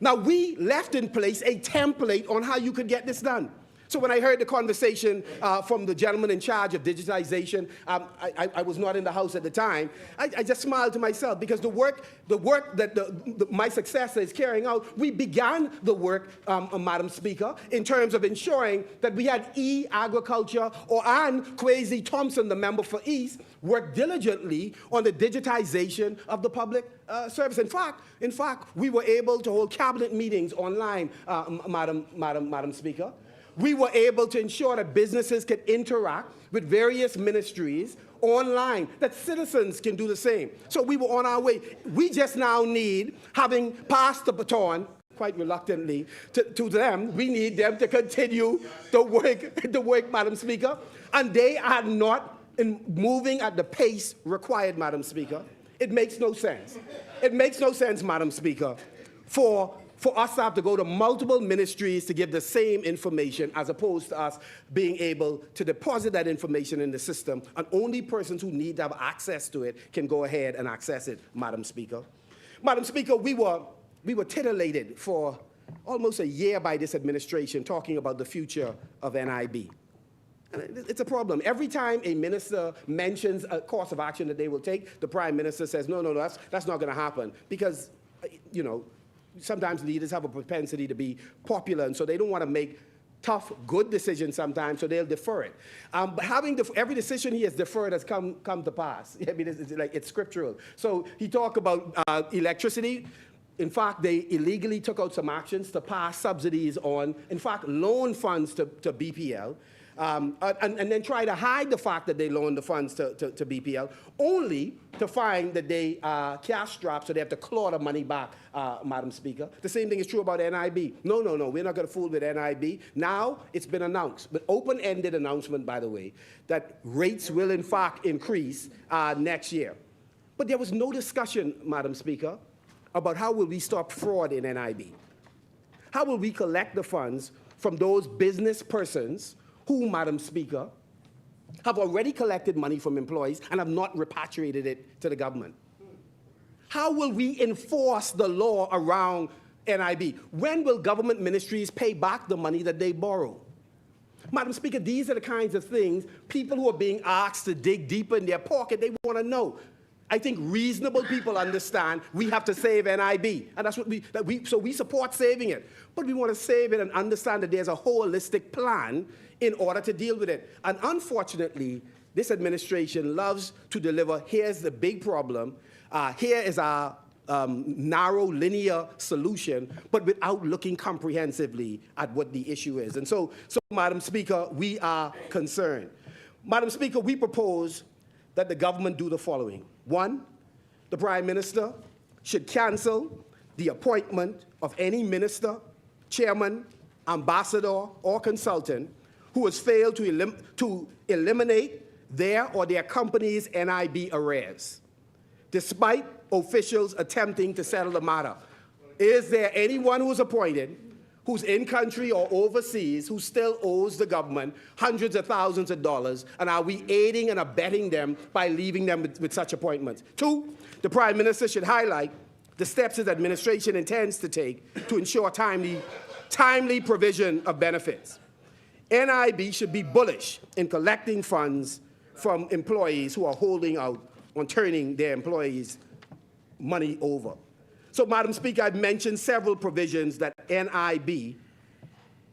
Now, we left in place a template on how you could get this done. So when I heard the conversation from the gentleman in charge of digitization, I was not in the House at the time. I just smiled to myself because the work that my successor is carrying out, we began the work, Madam Speaker, in terms of ensuring that we had e-agriculture, and Kwesi Thompson, the member for East, worked diligently on the digitization of the public service. In fact, we were able to hold cabinet meetings online, Madam Speaker. We were able to ensure that businesses could interact with various ministries online, that citizens can do the same. So we were on our way. We just now need, having passed the baton, quite reluctantly, to them, we need them to continue the work, Madam Speaker. And they are not moving at the pace required, Madam Speaker. It makes no sense. It makes no sense, Madam Speaker, for us to have to go to multiple ministries to give the same information as opposed to us being able to deposit that information in the system, and only persons who need to have access to it can go ahead and access it, Madam Speaker. Madam Speaker, we were titillated for almost a year by this administration talking about the future of NIB. And it's a problem. Every time a minister mentions a course of action that they will take, the Prime Minister says, no, that's not going to happen. Because, you know, sometimes leaders have a propensity to be popular, and so they don't want to make tough, good decisions sometimes, so they'll defer it. But every decision he has deferred has come to pass. I mean, it's scriptural. So he talked about electricity. In fact, they illegally took out some actions to pass subsidies on, in fact, loan funds to BPL. And then try to hide the fact that they loaned the funds to BPL, only to find that they cash strapped, so they have to claw the money back, Madam Speaker. The same thing is true about NIB. No, we're not going to fool with NIB. Now it's been announced, but open-ended announcement, by the way, that rates will in fact increase next year. But there was no discussion, Madam Speaker, about how will we stop fraud in NIB. How will we collect the funds from those business persons who, Madam Speaker, have already collected money from employees and have not repatriated it to the government? How will we enforce the law around NIB? When will government ministries pay back the money that they borrow? Madam Speaker, these are the kinds of things people who are being asked to dig deeper in their pocket, they want to know. I think reasonable people understand we have to save NIB, and that's what so we support saving it. But we want to save it and understand that there's a holistic plan in order to deal with it. And unfortunately, this administration loves to deliver, here's the big problem, here is our narrow, linear solution, but without looking comprehensively at what the issue is. And so Madam Speaker, we are concerned. Madam Speaker, we propose that the government do the following. One, the Prime Minister should cancel the appointment of any minister, chairman, ambassador, or consultant who has failed to eliminate their or their company's NIB arrears, despite officials attempting to settle the matter. Is there anyone who is appointed who's in country or overseas who still owes the government hundreds of thousands of dollars, and are we aiding and abetting them by leaving them with such appointments? Two, the Prime Minister should highlight the steps his administration intends to take to ensure timely provision of benefits. NIB should be bullish in collecting funds from employees who are holding out on turning their employees' money over. So, Madam Speaker, I've mentioned several provisions that NIB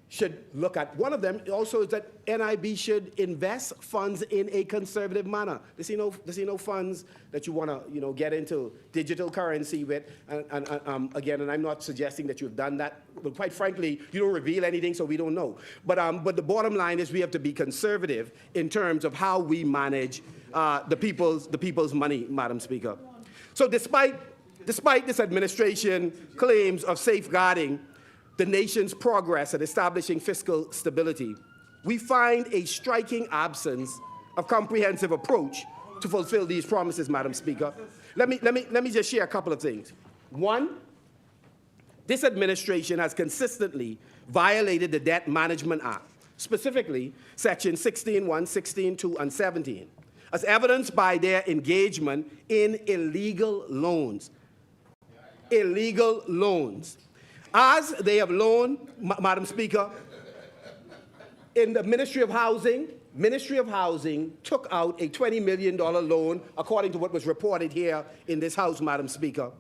should look at. One of them also is that NIB should invest funds in a conservative manner. There's no funds that you want to get into digital currency with. Again, and I'm not suggesting that you've done that. But quite frankly, you don't reveal anything, so we don't know. But the bottom line is we have to be conservative in terms of how we manage the people's money, Madam Speaker. So despite this administration claims of safeguarding the nation's progress at establishing fiscal stability, we find a striking absence of comprehensive approach to fulfill these promises, Madam Speaker. Let me just share a couple of things. One, this administration has consistently violated the Debt Management Act, specifically Section 16.1, 16.2, and 17, as evidenced by their engagement in illegal loans. Illegal loans. As they have loaned, Madam Speaker, in the Ministry of Housing took out a $20 million loan, according to what was reported here in this House, Madam Speaker.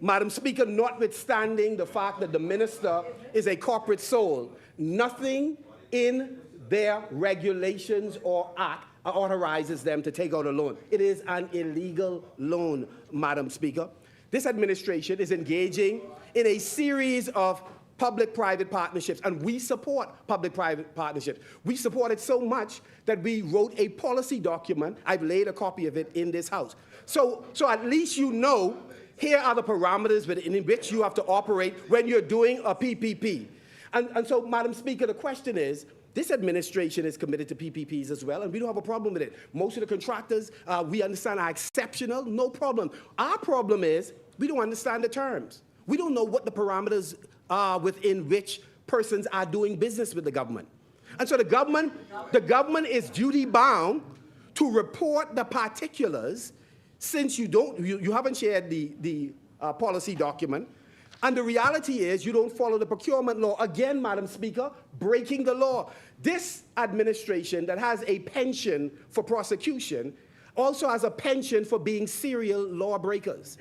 Madam Speaker, notwithstanding the fact that the minister is a corporate soul, nothing in their regulations or act authorizes them to take out a loan. It is an illegal loan, Madam Speaker. This administration is engaging in a series of public-private partnerships, and we support public-private partnerships. We support it so much that we wrote a policy document. I've laid a copy of it in this House. So at least you know, here are the parameters in which you have to operate when you're doing a PPP. And so, Madam Speaker, the question is, this administration is committed to PPPs as well, and we don't have a problem with it. Most of the contractors, we understand, are exceptional, no problem. Our problem is we don't understand the terms. We don't know what the parameters are within which persons are doing business with the government. And so the government is duty bound to report the particulars, since you haven't shared the policy document. And the reality is you don't follow the procurement law. Again, Madam Speaker, breaking the law. This administration that has a penchant for prosecution also has a penchant for being serial lawbreakers.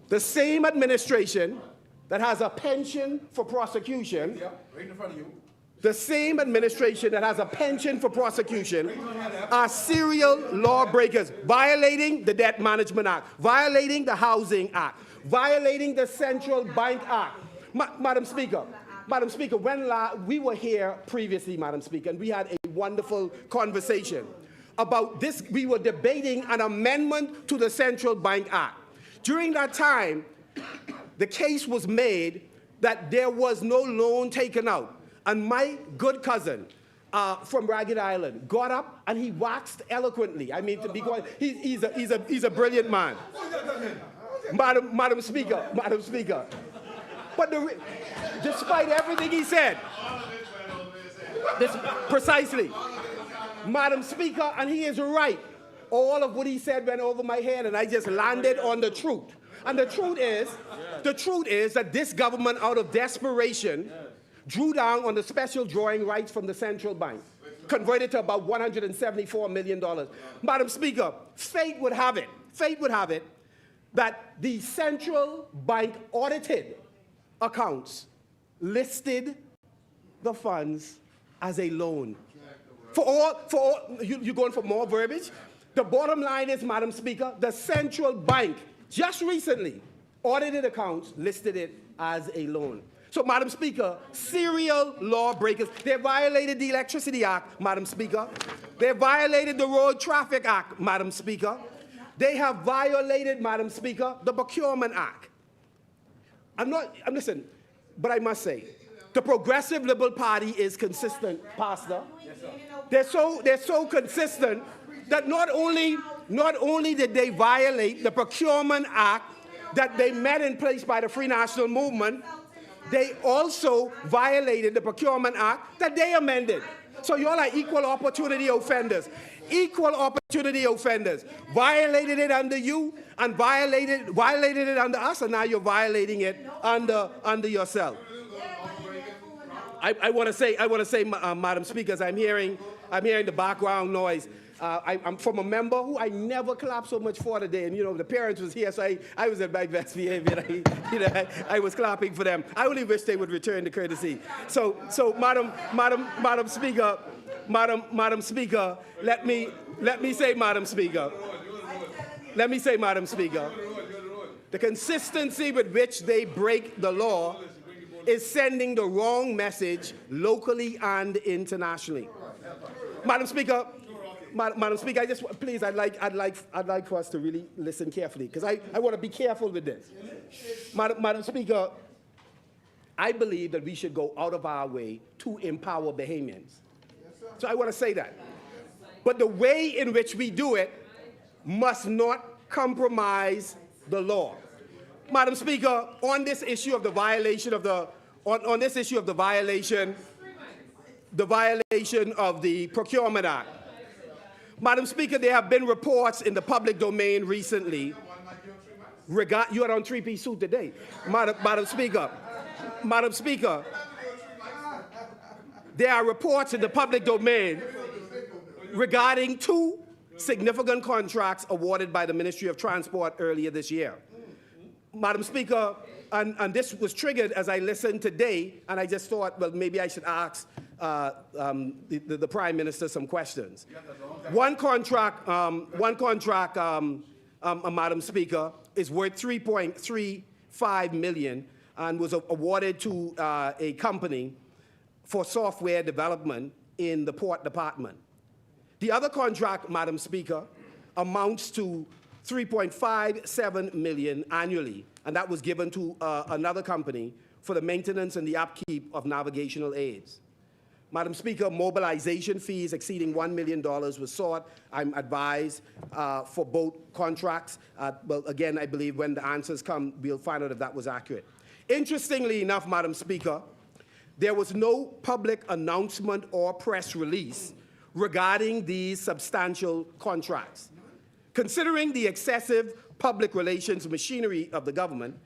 The same administration that has a penchant for prosecution, the same administration that has a penchant for prosecution are serial lawbreakers, violating the Debt Management Act, violating the Housing Act, violating the Central Bank Act. Madam Speaker, when we were here previously, Madam Speaker, and we had a wonderful conversation about this. We were debating an amendment to the Central Bank Act. During that time, the case was made that there was no loan taken out. And my good cousin from Ragged Island got up and he waxed eloquently. I mean, to be quite, he's a brilliant man. Madam Speaker. But despite everything he said, precisely, Madam Speaker, and he is right. All of what he said went over my head, and I just landed on the truth. And the truth is that this government, out of desperation, drew down on the special drawing rights from the central bank, converted to about $174 million. Madam Speaker, fate would have it that the central bank audited accounts listed the funds as a loan. You going for more verbiage? The bottom line is, Madam Speaker, the central bank just recently audited accounts, listed it as a loan. So, Madam Speaker, serial lawbreakers. They violated the Electricity Act, Madam Speaker. They violated the Road Traffic Act, Madam Speaker. They have violated, Madam Speaker, the Procurement Act. Listen, but I must say, the Progressive Liberal Party is consistent, Pastor. They're so consistent that not only did they violate the Procurement Act that they met in place by the Free National Movement, they also violated the Procurement Act that they amended. So you're like equal opportunity offenders. Equal opportunity offenders. Violated it under you and violated it under us, and now you're violating it under yourself. I want to say, Madam Speaker, as I'm hearing the background noise. I'm from a member who I never clapped so much for today, and the parents was here, so I was at my best behavior. I was clapping for them. I only wish they would return the courtesy. So Madam Speaker, let me say, Madam Speaker, the consistency with which they break the law is sending the wrong message locally and internationally. Madam Speaker, please, I'd like for us to really listen carefully, because I want to be careful with this. Madam Speaker, I believe that we should go out of our way to empower Bahamians. So I want to say that. But the way in which we do it must not compromise the law. Madam Speaker, on this issue of the violation of the Procurement Act. Madam Speaker, there have been reports in the public domain recently. You are on three-piece suit today. Madam Speaker, there are reports in the public domain regarding 2 significant contracts awarded by the Ministry of Transport earlier this year. Madam Speaker, and this was triggered as I listened today, and I just thought, well, maybe I should ask the Prime Minister some questions. One contract, Madam Speaker, is worth $3.35 million and was awarded to a company for software development in the Port Department. The other contract, Madam Speaker, amounts to $3.57 million annually, and that was given to another company for the maintenance and the upkeep of navigational aids. Madam Speaker, mobilization fees exceeding $1 million was sought, I'm advised, for both contracts. Well, again, I believe when the answers come, we'll find out if that was accurate. Interestingly enough, Madam Speaker, there was no public announcement or press release regarding these substantial contracts. Considering the excessive public relations machinery of the government,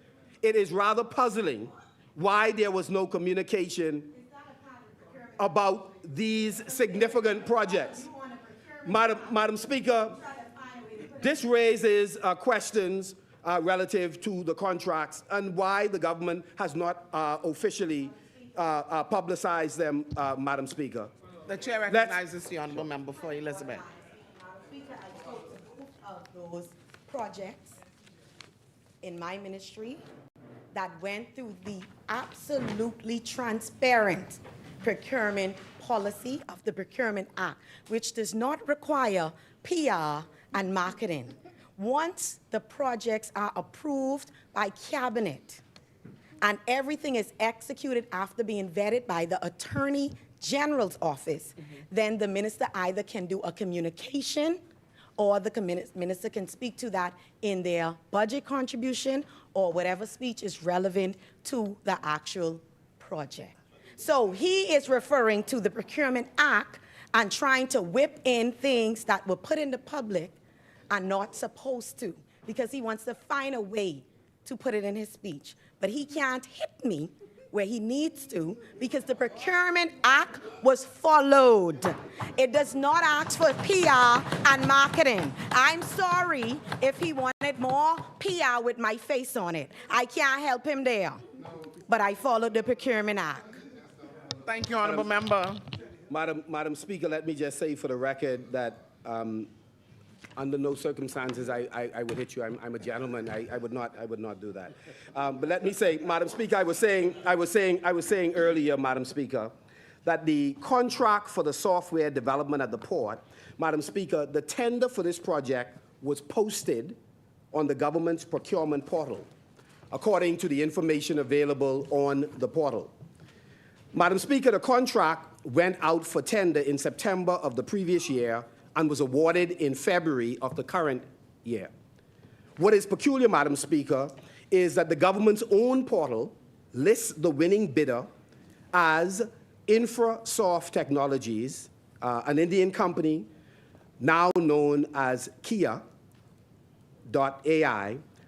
it is rather puzzling why there was no communication about these significant projects. Madam Speaker, this raises questions relative to the contracts and why the government has not officially publicized them, Madam Speaker. The chair recognizes the honourable member for Elizabeth. Madam Speaker, I spoke to both of those projects in my ministry that went through the absolutely transparent procurement policy of the Procurement Act, which does not require PR and marketing. Once the projects are approved by cabinet and everything is executed after being vetted by the Attorney General's office, then the minister either can do a communication or the minister can speak to that in their budget contribution or whatever speech is relevant to the actual project. So he is referring to the Procurement Act and trying to whip in things that were put in the public and not supposed to, because he wants to find a way to put it in his speech. But he can't hit me where he needs to, because the Procurement Act was followed. It does not ask for PR and marketing. I'm sorry if he wanted more PR with my face on it. I can't help him there. But I followed the Procurement Act. Thank you, honourable member. Madam Speaker, let me just say for the record that under no circumstances I would hit you. I'm a gentleman. I would not do that. But let me say, Madam Speaker, I was saying earlier, Madam Speaker, that the contract for the software development at the port, Madam Speaker, the tender for this project was posted on the government's procurement portal, according to the information available on the portal. Madam Speaker, the contract went out for tender in September of the previous year and was awarded in February of the current year. What is peculiar, Madam Speaker, is that the government's own portal lists the winning bidder as Infrasoft Technologies, an Indian company now known as Kia.ai.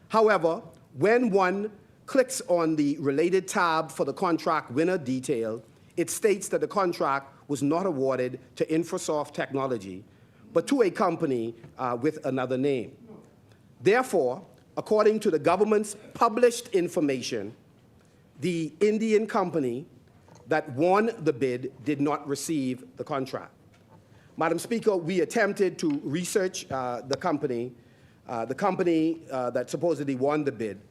However, when one clicks on the related tab for the contract winner detail, it states that the contract was not awarded to Infrasoft Technology, but to a company with another name. Therefore, according to the government's published information, the Indian company that won the bid did not receive the contract. Madam Speaker, we attempted to research the company that supposedly won the bid.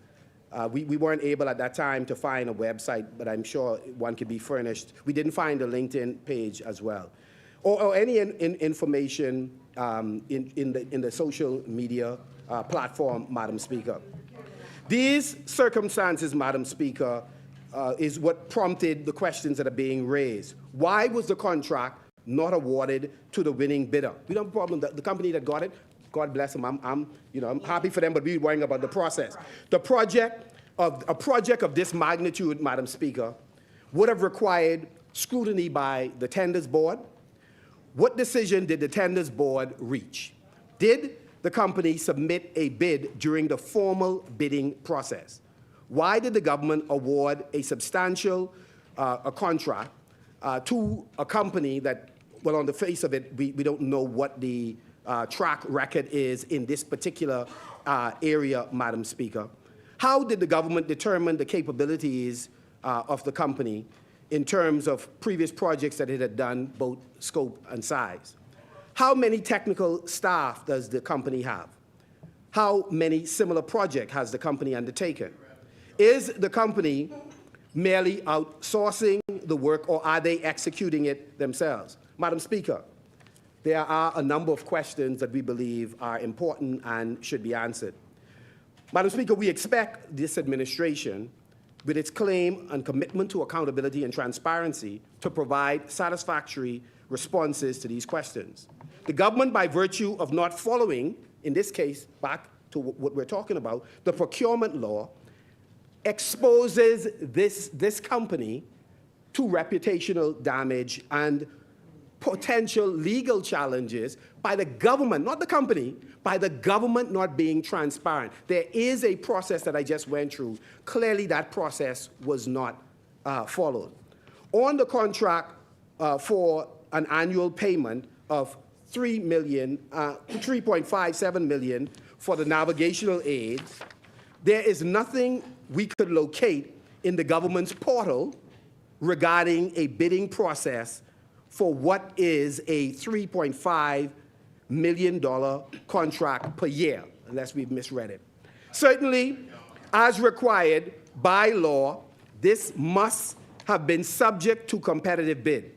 We weren't able at that time to find a website, but I'm sure one could be furnished. We didn't find a LinkedIn page as well, or any information in the social media platform, Madam Speaker. These circumstances, Madam Speaker, is what prompted the questions that are being raised. Why was the contract not awarded to the winning bidder? We don't have a problem. The company that got it, God bless them. I'm happy for them, but we're worrying about the process. A project of this magnitude, Madam Speaker, would have required scrutiny by the tenders board. What decision did the tenders board reach? Did the company submit a bid during the formal bidding process? Why did the government award a substantial contract to a company that, well, on the face of it, we don't know what the track record is in this particular area, Madam Speaker? How did the government determine the capabilities of the company in terms of previous projects that it had done, both scope and size? How many technical staff does the company have? How many similar projects has the company undertaken? Is the company merely outsourcing the work, or are they executing it themselves? Madam Speaker, there are a number of questions that we believe are important and should be answered. Madam Speaker, we expect this administration with its claim and commitment to accountability and transparency to provide satisfactory responses to these questions. The government, by virtue of not following, in this case, back to what we're talking about, the procurement law, exposes this company to reputational damage and potential legal challenges by the government, not the company, by the government not being transparent. There is a process that I just went through. Clearly, that process was not followed. On the contract for an annual payment of $3.57 million for the navigational aids, there is nothing we could locate in the government's portal regarding a bidding process for what is a $3.5 million contract per year, unless we've misread it. Certainly, as required by law, this must have been subject to competitive bid.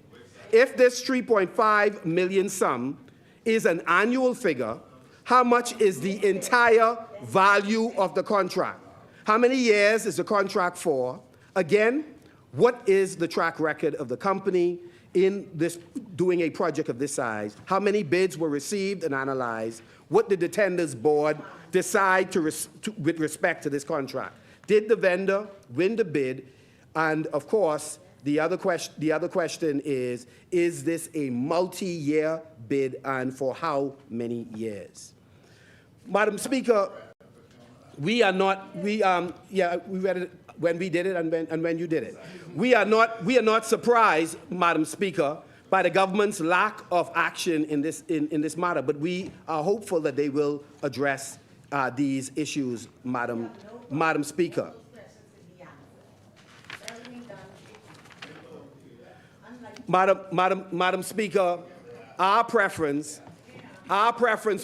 If this $3.5 million sum is an annual figure, how much is the entire value of the contract? How many years is the contract for? Again, what is the track record of the company in this doing a project of this size? How many bids were received and analyzed? What did the tenders board decide with respect to this contract? Did the vendor win the bid? And of course, the other question is this a multi-year bid, and for how many years? Madam Speaker, we read it when we did it and when you did it. We are not surprised, Madam Speaker, by the government's lack of action in this matter, but we are hopeful that they will address these issues, Madam Speaker. Madam Speaker, our preference,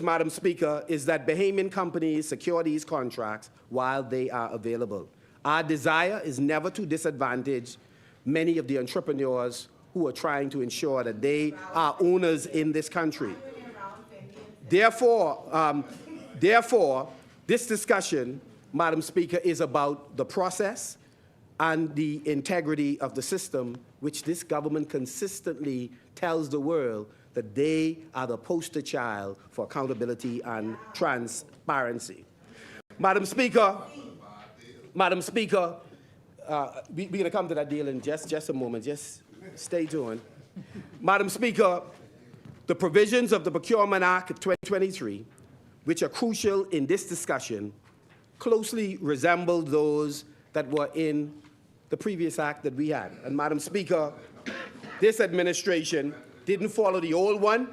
Madam Speaker, is that Bahamian companies secure these contracts while they are available. Our desire is never to disadvantage many of the entrepreneurs who are trying to ensure that they are owners in this country. Therefore, this discussion, Madam Speaker, is about the process and the integrity of the system, which this government consistently tells the world that they are the poster child for accountability and transparency. Madam Speaker, we're going to come to that deal in just a moment. Just stay tuned. Madam Speaker, the provisions of the Procurement Act of 2023, which are crucial in this discussion, closely resemble those that were in the previous act that we had. And Madam Speaker, this administration didn't follow the old one,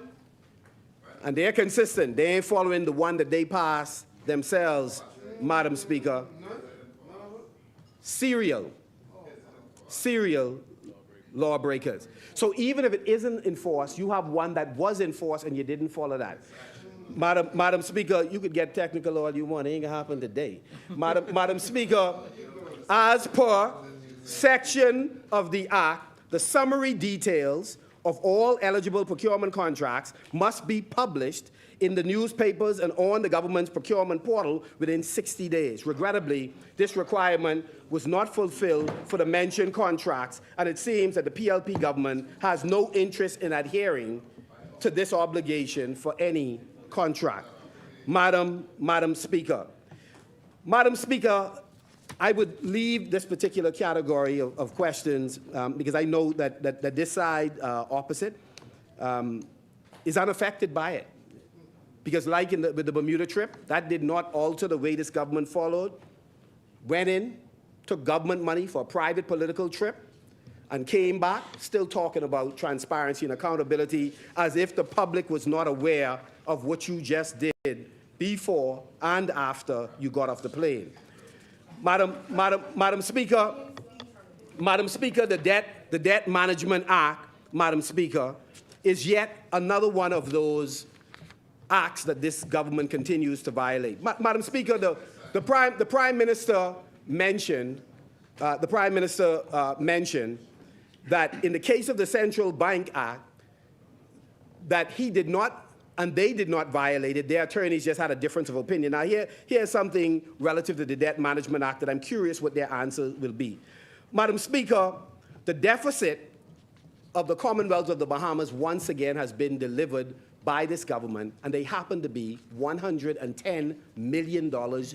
and they're consistent. They ain't following the one that they passed themselves, Madam Speaker. Serial lawbreakers. So even if it isn't enforced, you have one that was enforced and you didn't follow that. Madam Speaker, you could get technical all you want. It ain't gonna happen today. Madam Speaker, as per section of the Act, the summary details of all eligible procurement contracts must be published in the newspapers and on the government's procurement portal within 60 days. Regrettably, this requirement was not fulfilled for the mentioned contracts, and it seems that the PLP government has no interest in adhering to this obligation for any contract. Madam Speaker, I would leave this particular category of questions because I know that this side opposite is unaffected by it. Because like with the Bermuda trip, that did not alter the way this government followed, went in, took government money for a private political trip, and came back still talking about transparency and accountability as if the public was not aware of what you just did before and after you got off the plane. Madam Speaker, the Debt Management Act, Madam Speaker, is yet another one of those acts that this government continues to violate. Madam Speaker, the Prime Minister mentioned that in the case of the Central Bank Act, that he did not and they did not violate it. Their attorneys just had a difference of opinion. Now, here's something relative to the Debt Management Act that I'm curious what their answer will be. Madam Speaker, the deficit of the Commonwealth of the Bahamas once again has been delivered by this government, and they happen to be $110 million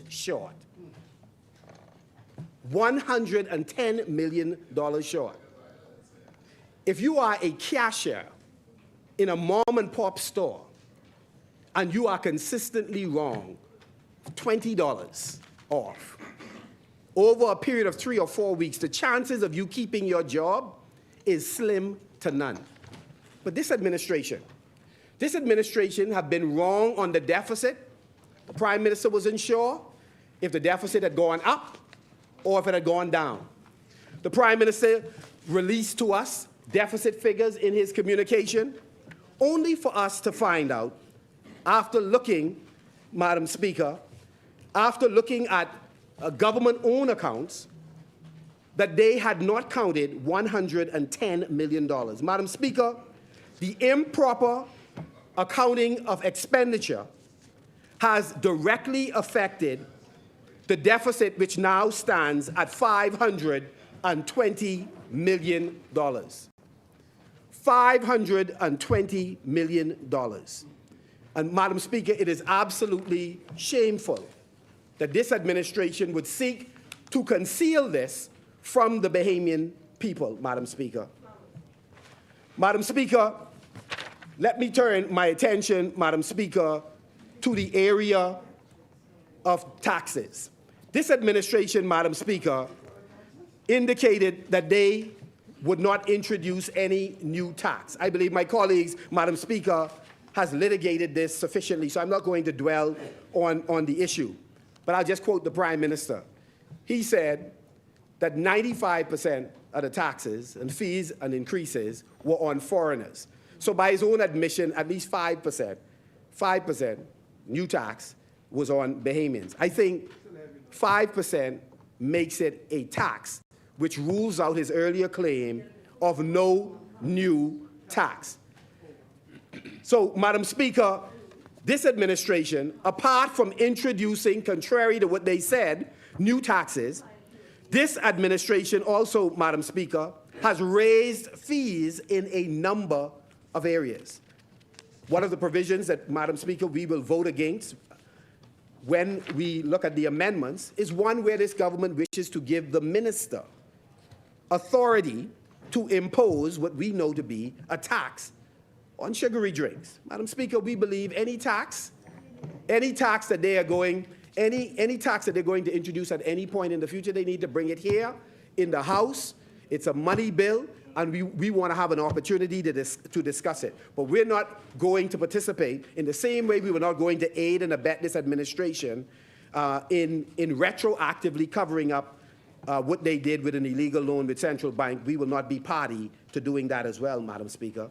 short. $110 million short. If you are a cashier in a mom and pop store and you are consistently wrong, $20 off, over a period of 3 or 4 weeks, the chances of you keeping your job is slim to none. But this administration have been wrong on the deficit. The Prime Minister wasn't sure if the deficit had gone up or if it had gone down. The Prime Minister released to us deficit figures in his communication, only for us to find out, after looking, Madam Speaker, after looking at government-owned accounts, that they had not counted $110 million. Madam Speaker, the improper accounting of expenditure has directly affected the deficit, which now stands at $520 million. $520 million. And Madam Speaker, it is absolutely shameful that this administration would seek to conceal this from the Bahamian people, Madam Speaker. Madam Speaker, let me turn my attention, Madam Speaker, to the area of taxes. This administration, Madam Speaker, indicated that they would not introduce any new tax. I believe my colleagues, Madam Speaker, has litigated this sufficiently, so I'm not going to dwell on the issue. But I'll just quote the Prime Minister. He said that 95% of the taxes and fees and increases were on foreigners. So by his own admission, at least 5% new tax was on Bahamians. I think 5% makes it a tax, which rules out his earlier claim of no new tax. So, Madam Speaker, this administration, apart from introducing, contrary to what they said, new taxes, this administration also, Madam Speaker, has raised fees in a number of areas. One of the provisions that, Madam Speaker, we will vote against when we look at the amendments is one where this government wishes to give the minister authority to impose what we know to be a tax on sugary drinks. Madam Speaker, we believe any tax that they are going, any tax that they're going to introduce at any point in the future, they need to bring it here in the House. It's a money bill, and we want to have an opportunity to discuss it. But we're not going to participate in the same way we were not going to aid and abet this administration in retroactively covering up what they did with an illegal loan with Central Bank. We will not be party to doing that as well, Madam Speaker.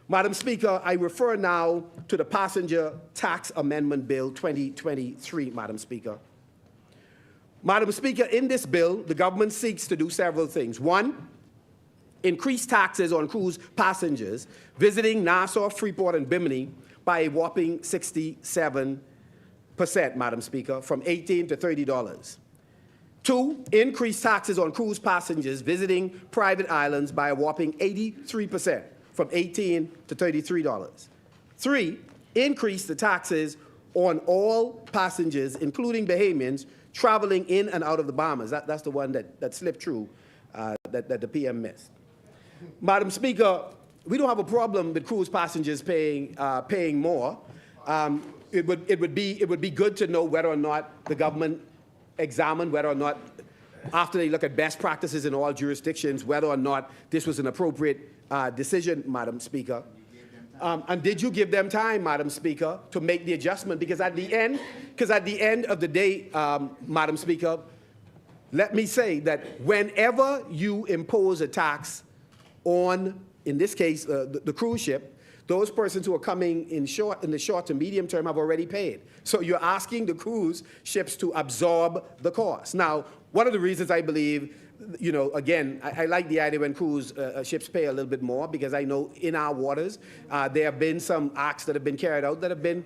Madam Speaker, I refer now to the Passenger Tax Amendment Bill 2023, Madam Speaker. Madam Speaker, in this bill, the government seeks to do several things. One, increase taxes on cruise passengers visiting Nassau, Freeport, and Bimini by a whopping 67%, Madam Speaker, from $18 to $30. Two, increase taxes on cruise passengers visiting private islands by a whopping 83%, from $18 to $33. Three, increase the taxes on all passengers, including Bahamians, traveling in and out of the Bahamas. That's the one that slipped through, that the PM missed. Madam Speaker, we don't have a problem with cruise passengers paying more. It would be good to know whether or not the government examined whether or not, after they look at best practices in all jurisdictions, whether or not this was an appropriate decision, Madam Speaker. And did you give them time, Madam Speaker, to make the adjustment? Because at the end of the day, Madam Speaker, let me say that whenever you impose a tax on, in this case, the cruise ship, those persons who are coming in the short to medium term have already paid. So you're asking the cruise ships to absorb the cost. Now, one of the reasons I believe you know, again, I like the idea when cruise ships pay a little bit more, because I know in our waters there have been some acts that have been carried out that have been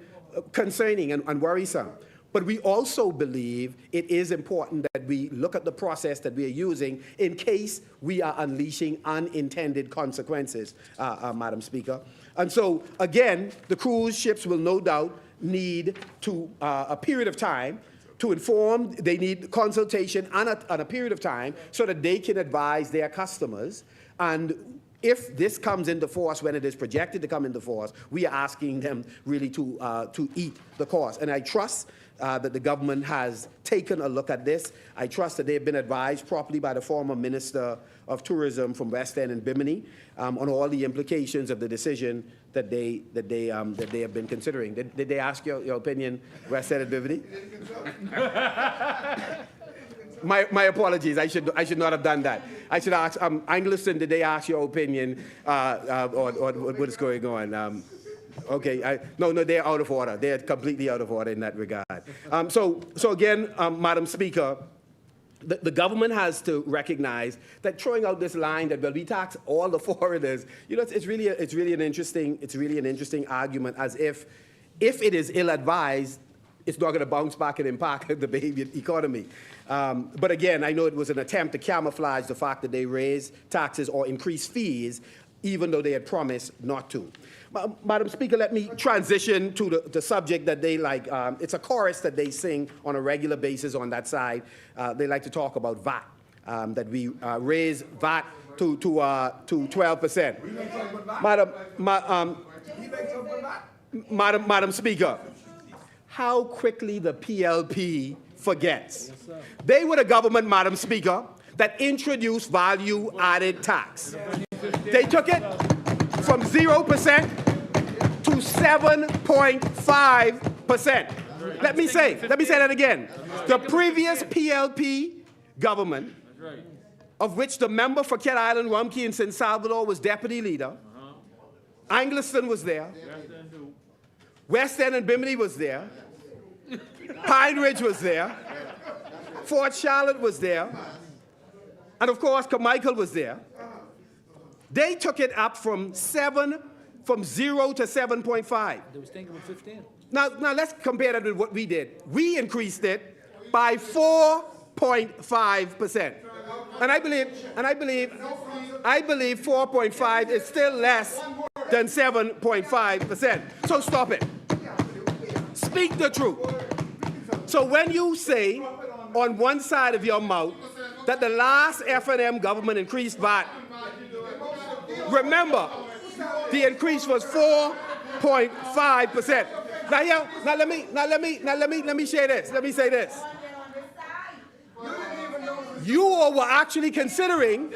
concerning and worrisome. But we also believe it is important that we look at the process that we are using in case we are unleashing unintended consequences, Madam Speaker. And so, again, the cruise ships will no doubt need to a period of time to inform. They need consultation on a period of time so that they can advise their customers. And if this comes into force when it is projected to come into force, we are asking them really to eat the cost. And I trust that the government has taken a look at this. I trust that they've been advised properly by the former Minister of Tourism from West End and Bimini on all the implications of the decision that they have been considering. Did they ask your opinion, West End and Bimini? My apologies. I should not have done that. I should ask Angleston. Did they ask your opinion on what is going on? Okay, no, they're out of order. They're completely out of order in that regard. So again, Madam Speaker, the government has to recognize that throwing out this line that, well, we tax all the foreigners, you know, it's really an interesting argument, as if it is ill-advised, it's not going to bounce back and impact the Bahamian economy. But again, I know it was an attempt to camouflage the fact that they raised taxes or increased fees, even though they had promised not to. Madam Speaker, let me transition to the subject that they like. It's a chorus that they sing on a regular basis on that side. They like to talk about VAT, that we raise VAT to 12%. Madam Speaker, how quickly the PLP forgets. They were the government, Madam Speaker, that introduced value-added tax. They took it from 0% to 7.5%. Let me say that again. The previous PLP government, of which the member for Cat Island, Rumpke, and San Salvador was deputy leader, Angleston was there, West End and Bimini was there, Pine Ridge was there, Fort Charlotte was there, and of course, Carmichael was there. They took it up from 0 to 7.5. They was thinking of 15. Now let's compare that with what we did. We increased it by 4.5%. And I believe 4.5 is still less than 7.5%. So stop it. Speak the truth. So when you say on one side of your mouth that the last F&M government increased VAT, remember, the increase was 4.5%. Now let me say this. You were actually considering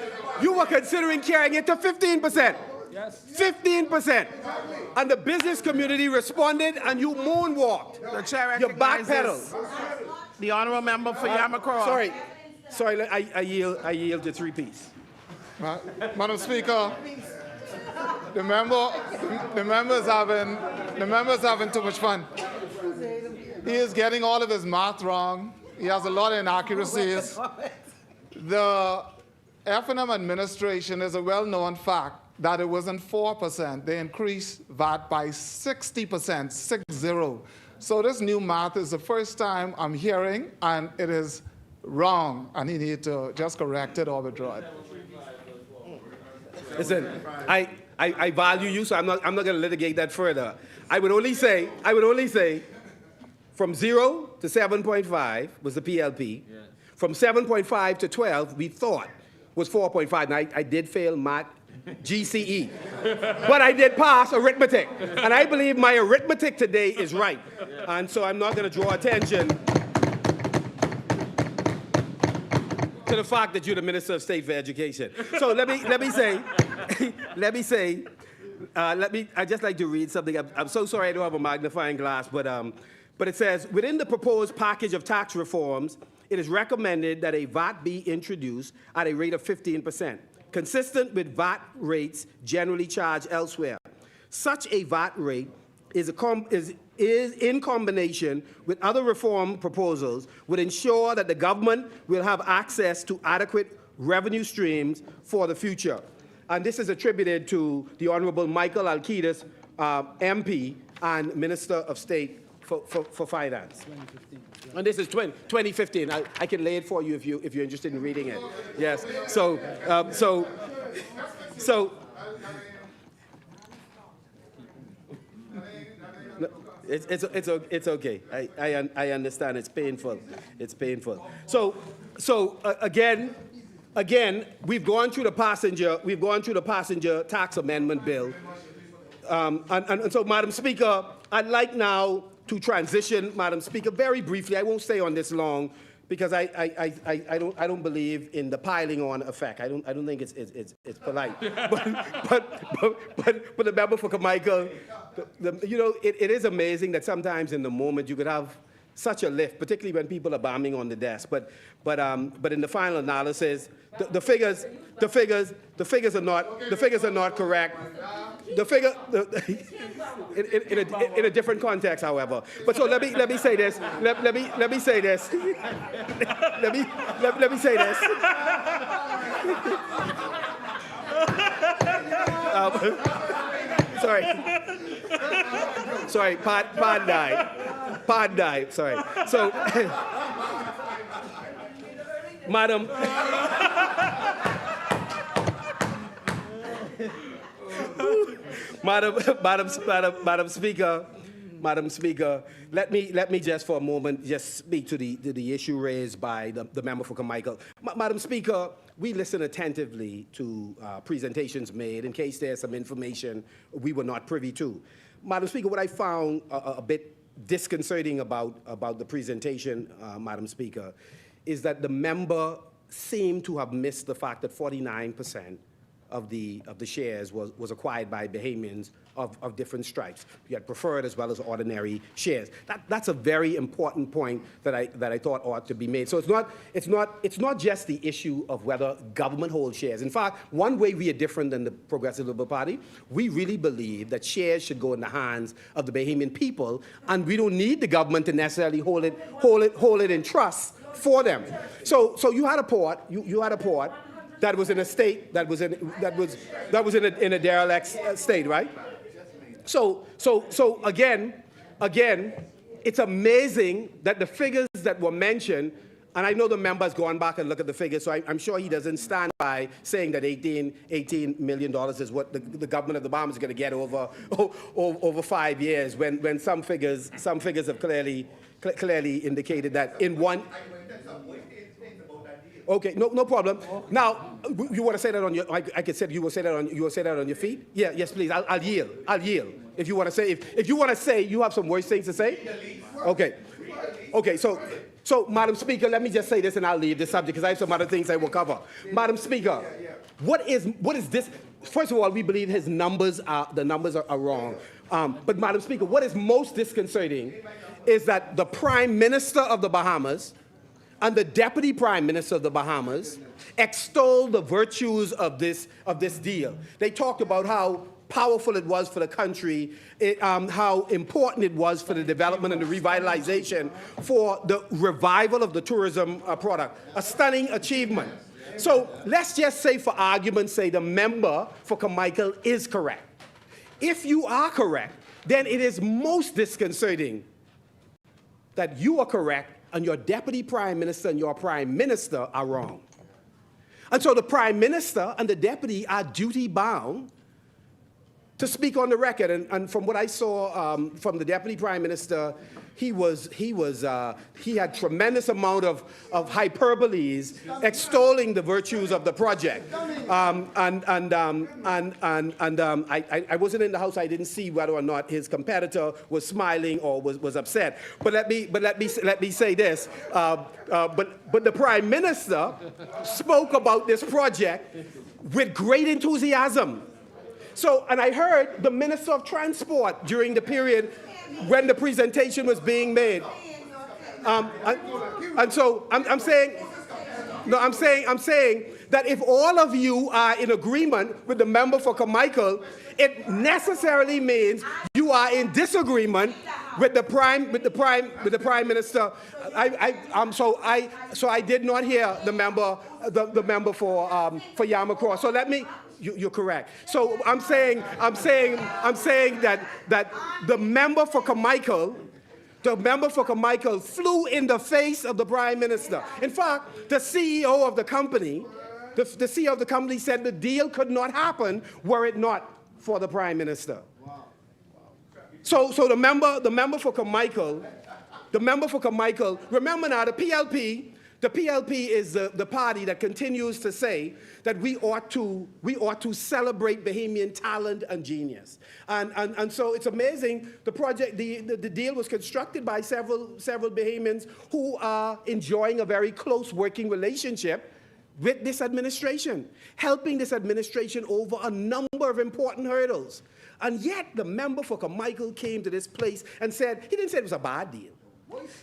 carrying it to 15%. Yes. 15%. And the business community responded, and you moonwalked. The chair You recognizes backpedaled. the honourable member for Yamacraw. Sorry, I yield to three-piece. Madam Speaker, the members having too much fun. He is getting all of his math wrong. He has a lot of inaccuracies. The F&M administration is a well-known fact that it wasn't 4%. They increased VAT by 60%, 60. So this new math is the first time I'm hearing, and it is wrong, and he needs to just correct it or withdraw it. Listen, I value you, so I'm not going to litigate that further. I would only say from 0 to 7.5 was the PLP. Yeah. From 7.5 to 12, we thought was 4.5. And I did fail math GCE, but I did pass arithmetic. And I believe my arithmetic today is right. Yeah. And so I'm not going to draw attention to the fact that you're the Minister of State for Education. So let me say, I'd just like to read something. I'm so sorry I don't have a magnifying glass, but it says, within the proposed package of tax reforms, it is recommended that a VAT be introduced at a rate of 15%, consistent with VAT rates generally charged elsewhere. Such a VAT rate is in combination with other reform proposals would ensure that the government will have access to adequate revenue streams for the future. And this is attributed to the Honorable Michael Alcides, MP and Minister of State for Finance. And this is 2015. I can lay it for you if you're interested in reading it. Yes. So it's okay. I understand. It's painful. It's painful. So again, we've gone through the passenger tax amendment bill, and so, Madam Speaker, I'd like now to transition, Madam Speaker, very briefly. I won't stay on this long because I don't believe in the piling on effect. I don't think it's polite. But the member for Carmichael, you know, it is amazing that sometimes in the moment you could have such a lift, particularly when people are bombing on the desk. But in the final analysis, the figures are not correct. In a different context, however. But so let me say this. Let me say this. Let me say this. Sorry, pod died. Sorry. So, Madam Speaker, let me just for a moment just speak to the issue raised by the member for Carmichael. Madam Speaker, we listen attentively to presentations made in case there's some information we were not privy to. Madam Speaker, what I found a bit disconcerting about the presentation, Madam Speaker, is that the member seemed to have missed the fact that 49% of the shares was acquired by Bahamians of different stripes. You had preferred as well as ordinary shares. That's a very important point that I thought ought to be made. So it's not just the issue of whether government holds shares. In fact, one way we are different than the Progressive Liberal Party, we really believe that shares should go in the hands of the Bahamian people, and we don't need the government to necessarily hold it in trust for them. So you had a port. You had a port that was in a state that was in a derelict state, right? So again, it's amazing that the figures that were mentioned, and I know the member has gone back and looked at the figures, so I'm sure he doesn't stand by saying that $18 million is what the government of the Bahamas is going to get over 5 years, when some figures have clearly indicated that in one. Okay, no problem. Now, you want to say that on your? I could say you will say that on your feet. Yeah, yes, please. I'll yield. If you want to say, if you want to say, you have some worse things to say. Okay. So, Madam Speaker, let me just say this, and I'll leave this subject because I have some other things I will cover. Madam Speaker, what is this? First of all, we believe the numbers are wrong. But Madam Speaker, what is most disconcerting is that the Prime Minister of the Bahamas and the Deputy Prime Minister of the Bahamas extolled the virtues of this deal. They talked about how powerful it was for the country, how important it was for the development and the revitalization, for the revival of the tourism product. A stunning achievement. So let's just say, for argument's sake, the member for Carmichael is correct. If you are correct, then it is most disconcerting that you are correct and your Deputy Prime Minister and your Prime Minister are wrong. And so the Prime Minister and the Deputy are duty-bound to speak on the record. And from what I saw from the Deputy Prime Minister, he had tremendous amount of hyperboles extolling the virtues of the project. I wasn't in the house. I didn't see whether or not his competitor was smiling or was upset. But let me say this. But the Prime Minister spoke about this project with great enthusiasm. So, and I heard the Minister of Transport during the period when the presentation was being made. And so I'm saying that if all of you are in agreement with the member for Carmichael, it necessarily means you are in disagreement with the prime minister. So I did not hear the member for Yamacraw. So let me. You're correct. So I'm saying that the member for Carmichael. The member for Carmichael flew in the face of the prime minister. In fact, the CEO of the company, the CEO of the company said the deal could not happen were it not for the prime minister. So the member for Carmichael, remember now the PLP is the party that continues to say that we ought to celebrate Bahamian talent and genius. And so it's amazing, the project, the deal was constructed by several Bahamians who are enjoying a very close working relationship with this administration, helping this administration over a number of important hurdles. And yet the member for Carmichael came to this place and said, he didn't say it was a bad deal.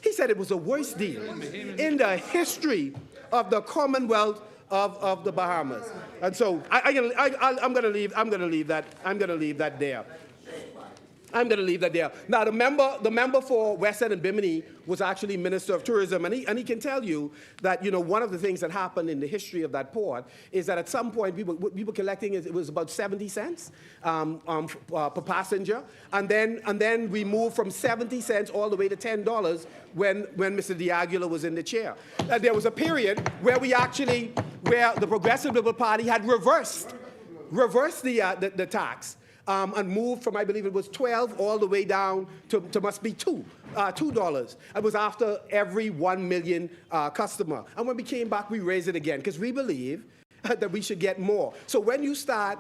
He said it was the worst deal in the history of the Commonwealth of the Bahamas. And so I'm going to leave that there. Now, the member for West End and Bimini was actually Minister of Tourism, and he can tell you that, one of the things that happened in the history of that port is that at some point we were collecting, it was about 70 cents per passenger, and then we moved from 70 cents all the way to $10 when Mr. D'Aguila was in the chair. There was a period where where the Progressive Liberal Party had reversed the tax. And moved from, I believe it was 12 all the way down to must be $2. It was after every 1 million customer. And when we came back, we raised it again because we believe that we should get more. So when you start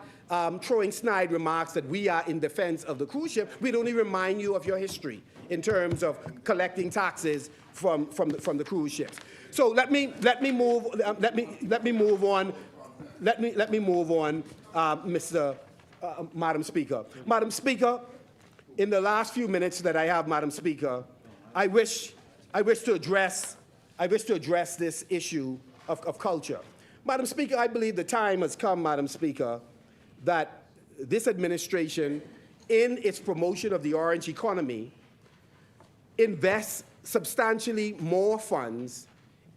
throwing snide remarks that we are in defense of the cruise ship, we'd only remind you of your history in terms of collecting taxes from the cruise ships. So let me move on, Madam Speaker. Madam Speaker, in the last few minutes that I have, Madam Speaker, I wish to address this issue of culture. Madam Speaker, I believe the time has come, Madam Speaker, that this administration, in its promotion of the orange economy, invests substantially more funds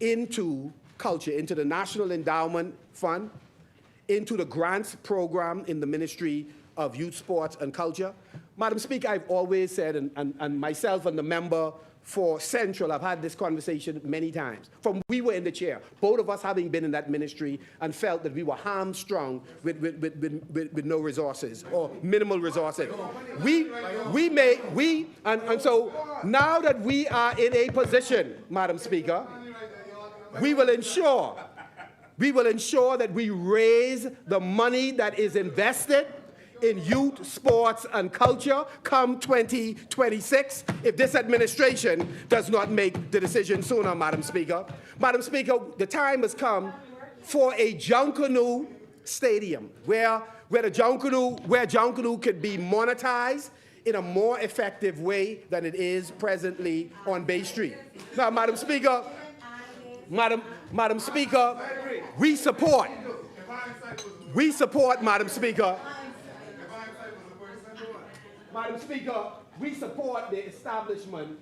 into culture, into the National Endowment Fund, into the grants program in the Ministry of Youth, Sports and Culture. Madam Speaker, I've always said, and myself and the member for Central, I've had this conversation many times, from we were in the chair, both of us having been in that ministry and felt that we were hamstrung with no resources or minimal resources. And so now that we are in a position, Madam Speaker, we will ensure that we raise the money that is invested in youth, sports, and culture come 2026 if this administration does not make the decision sooner, Madam Speaker. Madam Speaker, the time has come for a Junkanoo Stadium where Junkanoo could be monetized in a more effective way than it is presently on Bay Street. Now, Madam Speaker, we support, Madam Speaker. Madam Speaker, we support the establishment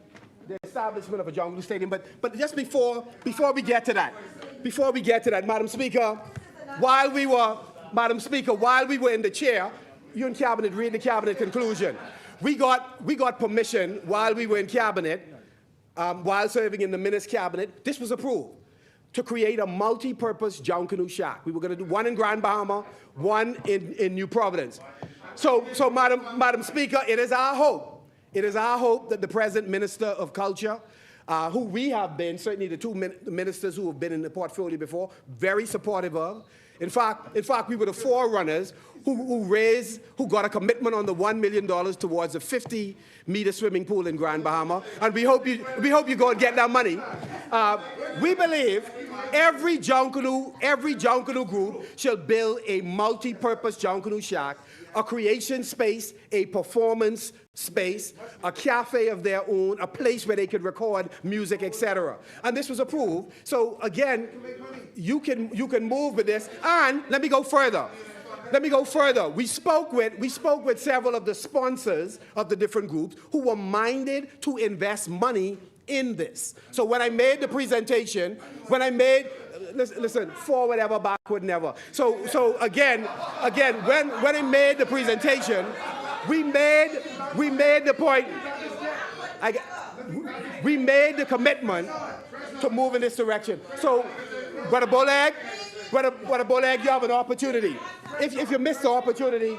of a Junkanoo Stadium. But just before we get to that, Madam Speaker, while we were in the chair, you in Cabinet, read the Cabinet conclusion. We got permission while we were in Cabinet, while serving in the Minister's Cabinet, this was approved, to create a multi-purpose Junkanoo shack. We were going to do one in Grand Bahama, one in New Providence. So Madam Speaker, it is our hope that the present Minister of Culture, who we have been, certainly the two ministers who have been in the portfolio before, very supportive of. In fact, we were the forerunners who got a commitment on the $1 million towards a 50-meter swimming pool in Grand Bahama, and we hope you go and get that money. We believe every Junkanoo group shall build a multi-purpose Junkanoo shack, a creation space, a performance space, a cafe of their own, a place where they could record music, etc. And this was approved. So again, you can move with this. And let me go further. We spoke with several of the sponsors of the different groups who were minded to invest money in this. So when I made the presentation, listen, forward ever, backward never. So again, when I made the presentation, we made the point, we made the commitment to move in this direction. So, Brother Bolag, you have an opportunity. If you miss the opportunity,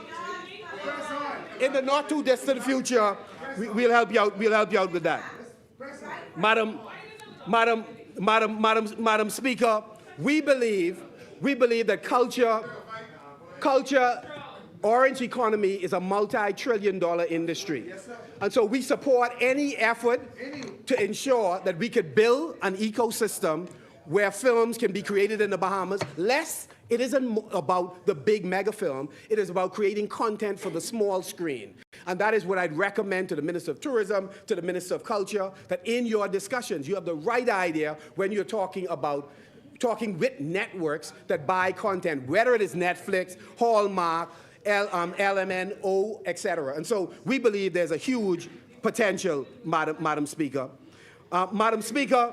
in the not too distant future, we'll help you out. We'll help you out with that. Madam Speaker, we believe that culture, orange economy is a multi-trillion-dollar industry. And so we support any effort to ensure that we could build an ecosystem where films can be created in the Bahamas. It isn't about the big mega film. It is about creating content for the small screen. And that is what I'd recommend to the Minister of Tourism, to the Minister of Culture, that in your discussions, you have the right idea when you're talking with networks that buy content, whether it is Netflix, Hallmark, LMNO, etc. And so we believe there's a huge potential, Madam Speaker. Madam Speaker,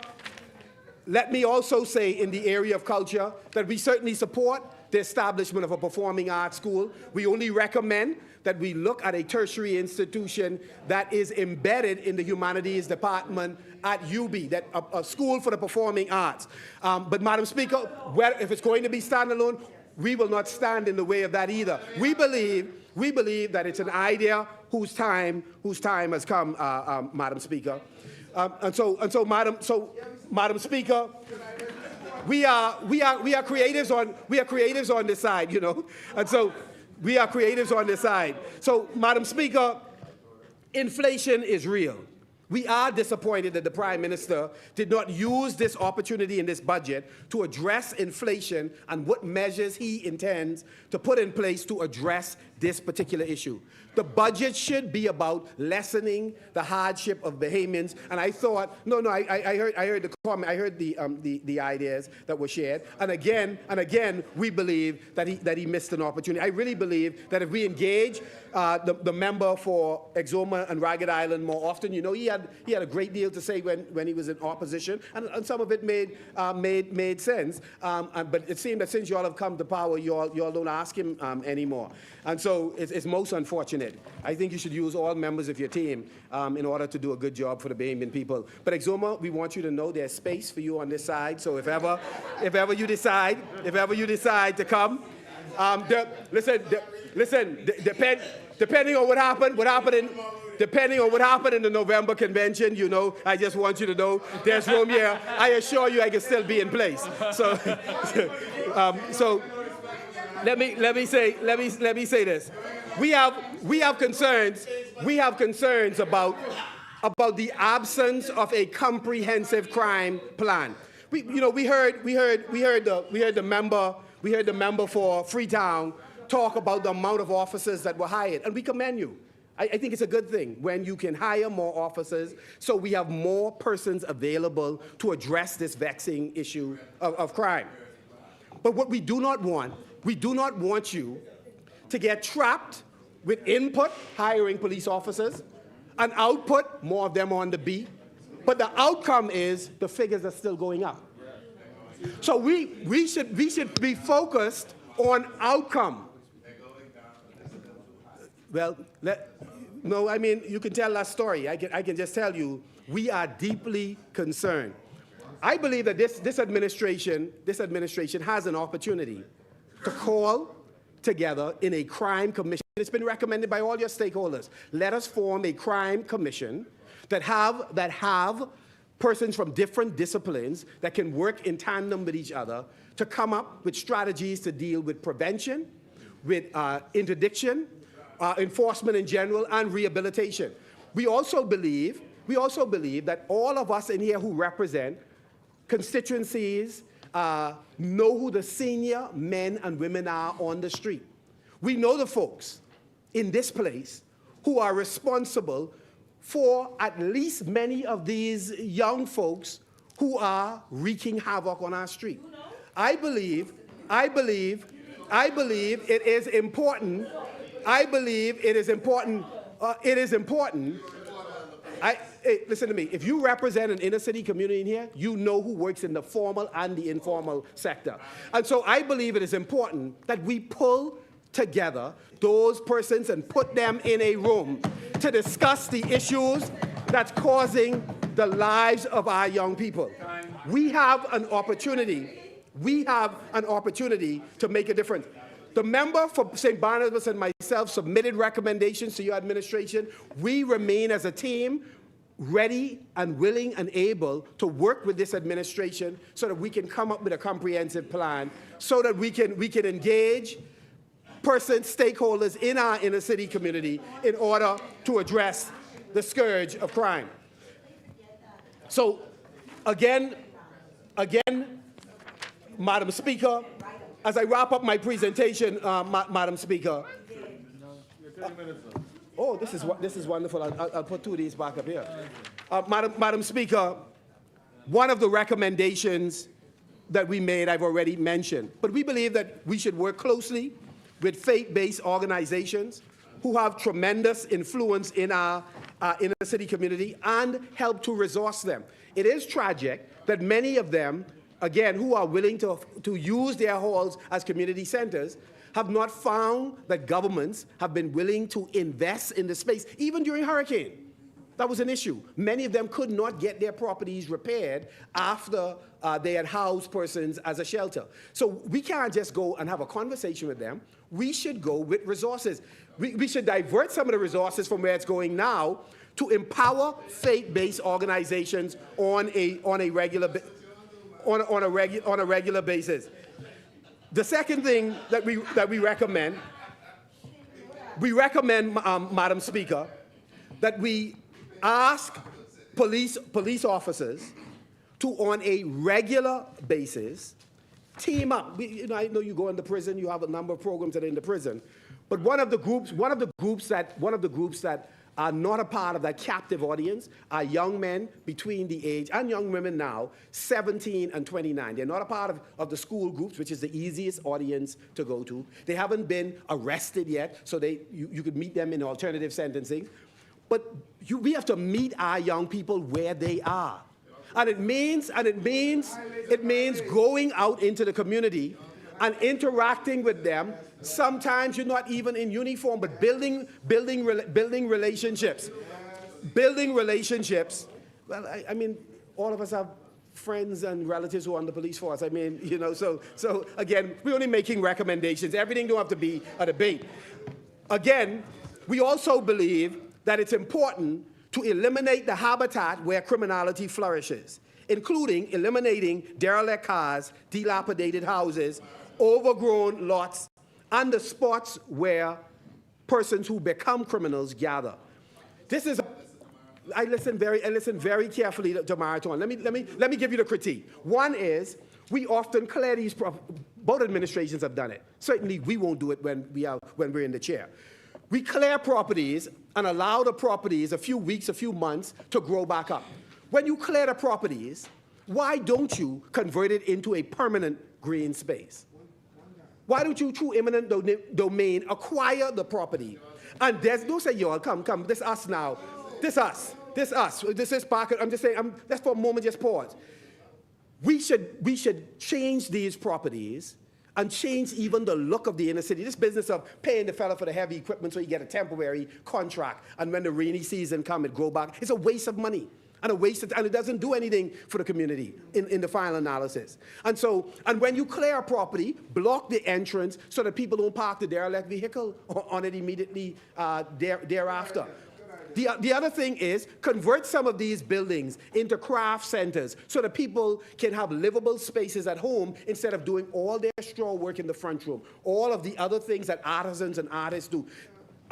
let me also say in the area of culture that we certainly support the establishment of a performing arts school. We only recommend that we look at a tertiary institution that is embedded in the humanities department at UB, that a school for the performing arts. But Madam Speaker, if it's going to be standalone, we will not stand in the way of that either. We believe that it's an idea whose time has come, Madam Speaker. Madam Speaker, we are creatives on this side, you know, and so we are creatives on this side. So, Madam Speaker, inflation is real. We are disappointed that the Prime Minister did not use this opportunity in this budget to address inflation and what measures he intends to put in place to address this particular issue. The budget should be about lessening the hardship of Bahamians. And I thought, I heard the comment, I heard the ideas that were shared. And again, we believe that he missed an opportunity. I really believe that if we engage the member for Exuma and Ragged Island more often, you know, he had a great deal to say when he was in opposition, and some of it made sense. But it seemed that since y'all have come to power, y'all don't ask him anymore. And so it's most unfortunate. I think you should use all members of your team in order to do a good job for the Bahamian people. But Exuma, we want you to know there's space for you on this side. So if ever you decide to come, depending on what happened in the November convention, you know, I just want you to know there's room here. I assure you I can still be in place. So, let me say this. We have concerns about the absence of a comprehensive crime plan. We heard the member for Freetown talk about the amount of officers that were hired, and we commend you. I think it's a good thing when you can hire more officers so we have more persons available to address this vexing issue of crime. But what we do not want you to get trapped with input, hiring police officers, and output, more of them on the beat. But the outcome is the figures are still going up. So we should be focused on outcome. Well, no, I mean, you can tell that story. I can just tell you, we are deeply concerned. I believe that this administration has an opportunity to call together in a crime commission. It's been recommended by all your stakeholders. Let us form a crime commission that have persons from different disciplines that can work in tandem with each other to come up with strategies to deal with prevention, with interdiction, enforcement in general, and rehabilitation. We also believe that all of us in here who represent constituencies know who the senior men and women are on the street. We know the folks in this place who are responsible for at least many of these young folks who are wreaking havoc on our street. I believe it is important. Hey, listen to me. If you represent an inner city community in here, you know who works in the formal and the informal sector. And so I believe it is important that we pull together those persons and put them in a room to discuss the issues that's causing the lives of our young people. We have an opportunity to make a difference. The member for St. Barnabas and myself submitted recommendations to your administration. We remain as a team ready and willing and able to work with this administration so that we can come up with a comprehensive plan so that we can engage persons, stakeholders in our inner city community in order to address the scourge of crime. So again, Madam Speaker, as I wrap up my presentation, Madam Speaker. Oh, this is wonderful. I'll put two of these back up here. Madam Speaker, one of the recommendations that we made, I've already mentioned, but we believe that we should work closely with faith-based organizations who have tremendous influence in our inner city community and help to resource them. It is tragic that many of them, again, who are willing to use their halls as community centers, have not found that governments have been willing to invest in the space, even during hurricane. That was an issue. Many of them could not get their properties repaired after they had housed persons as a shelter. So we can't just go and have a conversation with them. We should go with resources. We should divert some of the resources from where it's going now to empower faith-based organizations on a regular basis. The second thing that we recommend, Madam Speaker, that we ask police officers to, on a regular basis, team up. I know you go into prison, you have a number of programs that are in the prison, but one of the groups that are not a part of that captive audience are young men between the age, and young women now, 17 and 29. They're not a part of the school groups, which is the easiest audience to go to. They haven't been arrested yet, so you could meet them in alternative sentencing. But we have to meet our young people where they are. And it means going out into the community and interacting with them. Sometimes you're not even in uniform, but building relationships. Building relationships. Well, I mean, all of us have friends and relatives who are on the police force. I mean, so again, we're only making recommendations. Everything don't have to be a debate. Again, we also believe that it's important to eliminate the habitat where criminality flourishes, including eliminating derelict cars, dilapidated houses, overgrown lots, and the spots where persons who become criminals gather. I listen very carefully to Marathon. Let me give you the critique. One is, we often clear these both administrations have done it. Certainly we won't do it when we're in the chair. We clear properties and allow the properties a few weeks, a few months to grow back up. When you clear the properties, why don't you convert it into a permanent green space? Why don't you, through eminent domain, acquire the property? And don't say, y'all, come, this us now. This is Parker. I'm just saying, let's for a moment just pause. We should change these properties and change even the look of the inner city. This business of paying the fella for the heavy equipment so you get a temporary contract, and when the rainy season comes, it grow back. It's a waste of money. And it doesn't do anything for the community in the final analysis. And when you clear a property, block the entrance so that people don't park the derelict vehicle on it immediately thereafter. The other thing is convert some of these buildings into craft centers so that people can have livable spaces at home instead of doing all their straw work in the front room, all of the other things that artisans and artists do.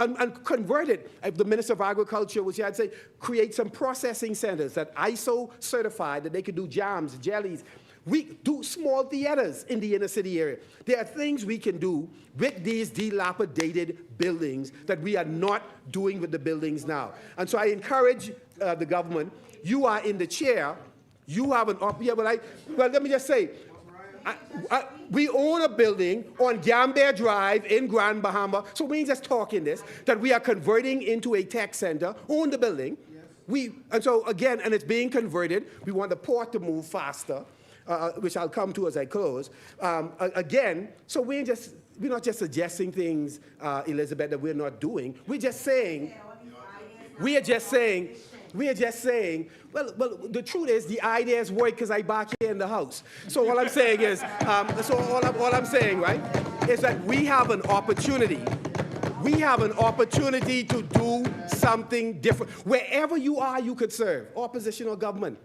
And convert it. If the Minister of Agriculture was here, I'd say create some processing centers that ISO certified that they could do jams, jellies. We do small theaters in the inner city area. There are things we can do with these dilapidated buildings that we are not doing with the buildings now. And so I encourage the government, you are in the chair, you have an well, let me just say, we own a building on Gambia Drive in Grand Bahama, so we ain't just talking this, that we are converting into a tech center, own the building. And so again, and it's being converted, we want the port to move faster, which I'll come to as I close. Again, so we're not just suggesting things, Elizabeth, that we're not doing. We're just saying, well, the truth is the ideas work because I back here in the house. So all I'm saying is, all I'm saying, right, is that we have an opportunity. We have an opportunity to do something different. Wherever you are, you could serve, opposition or government.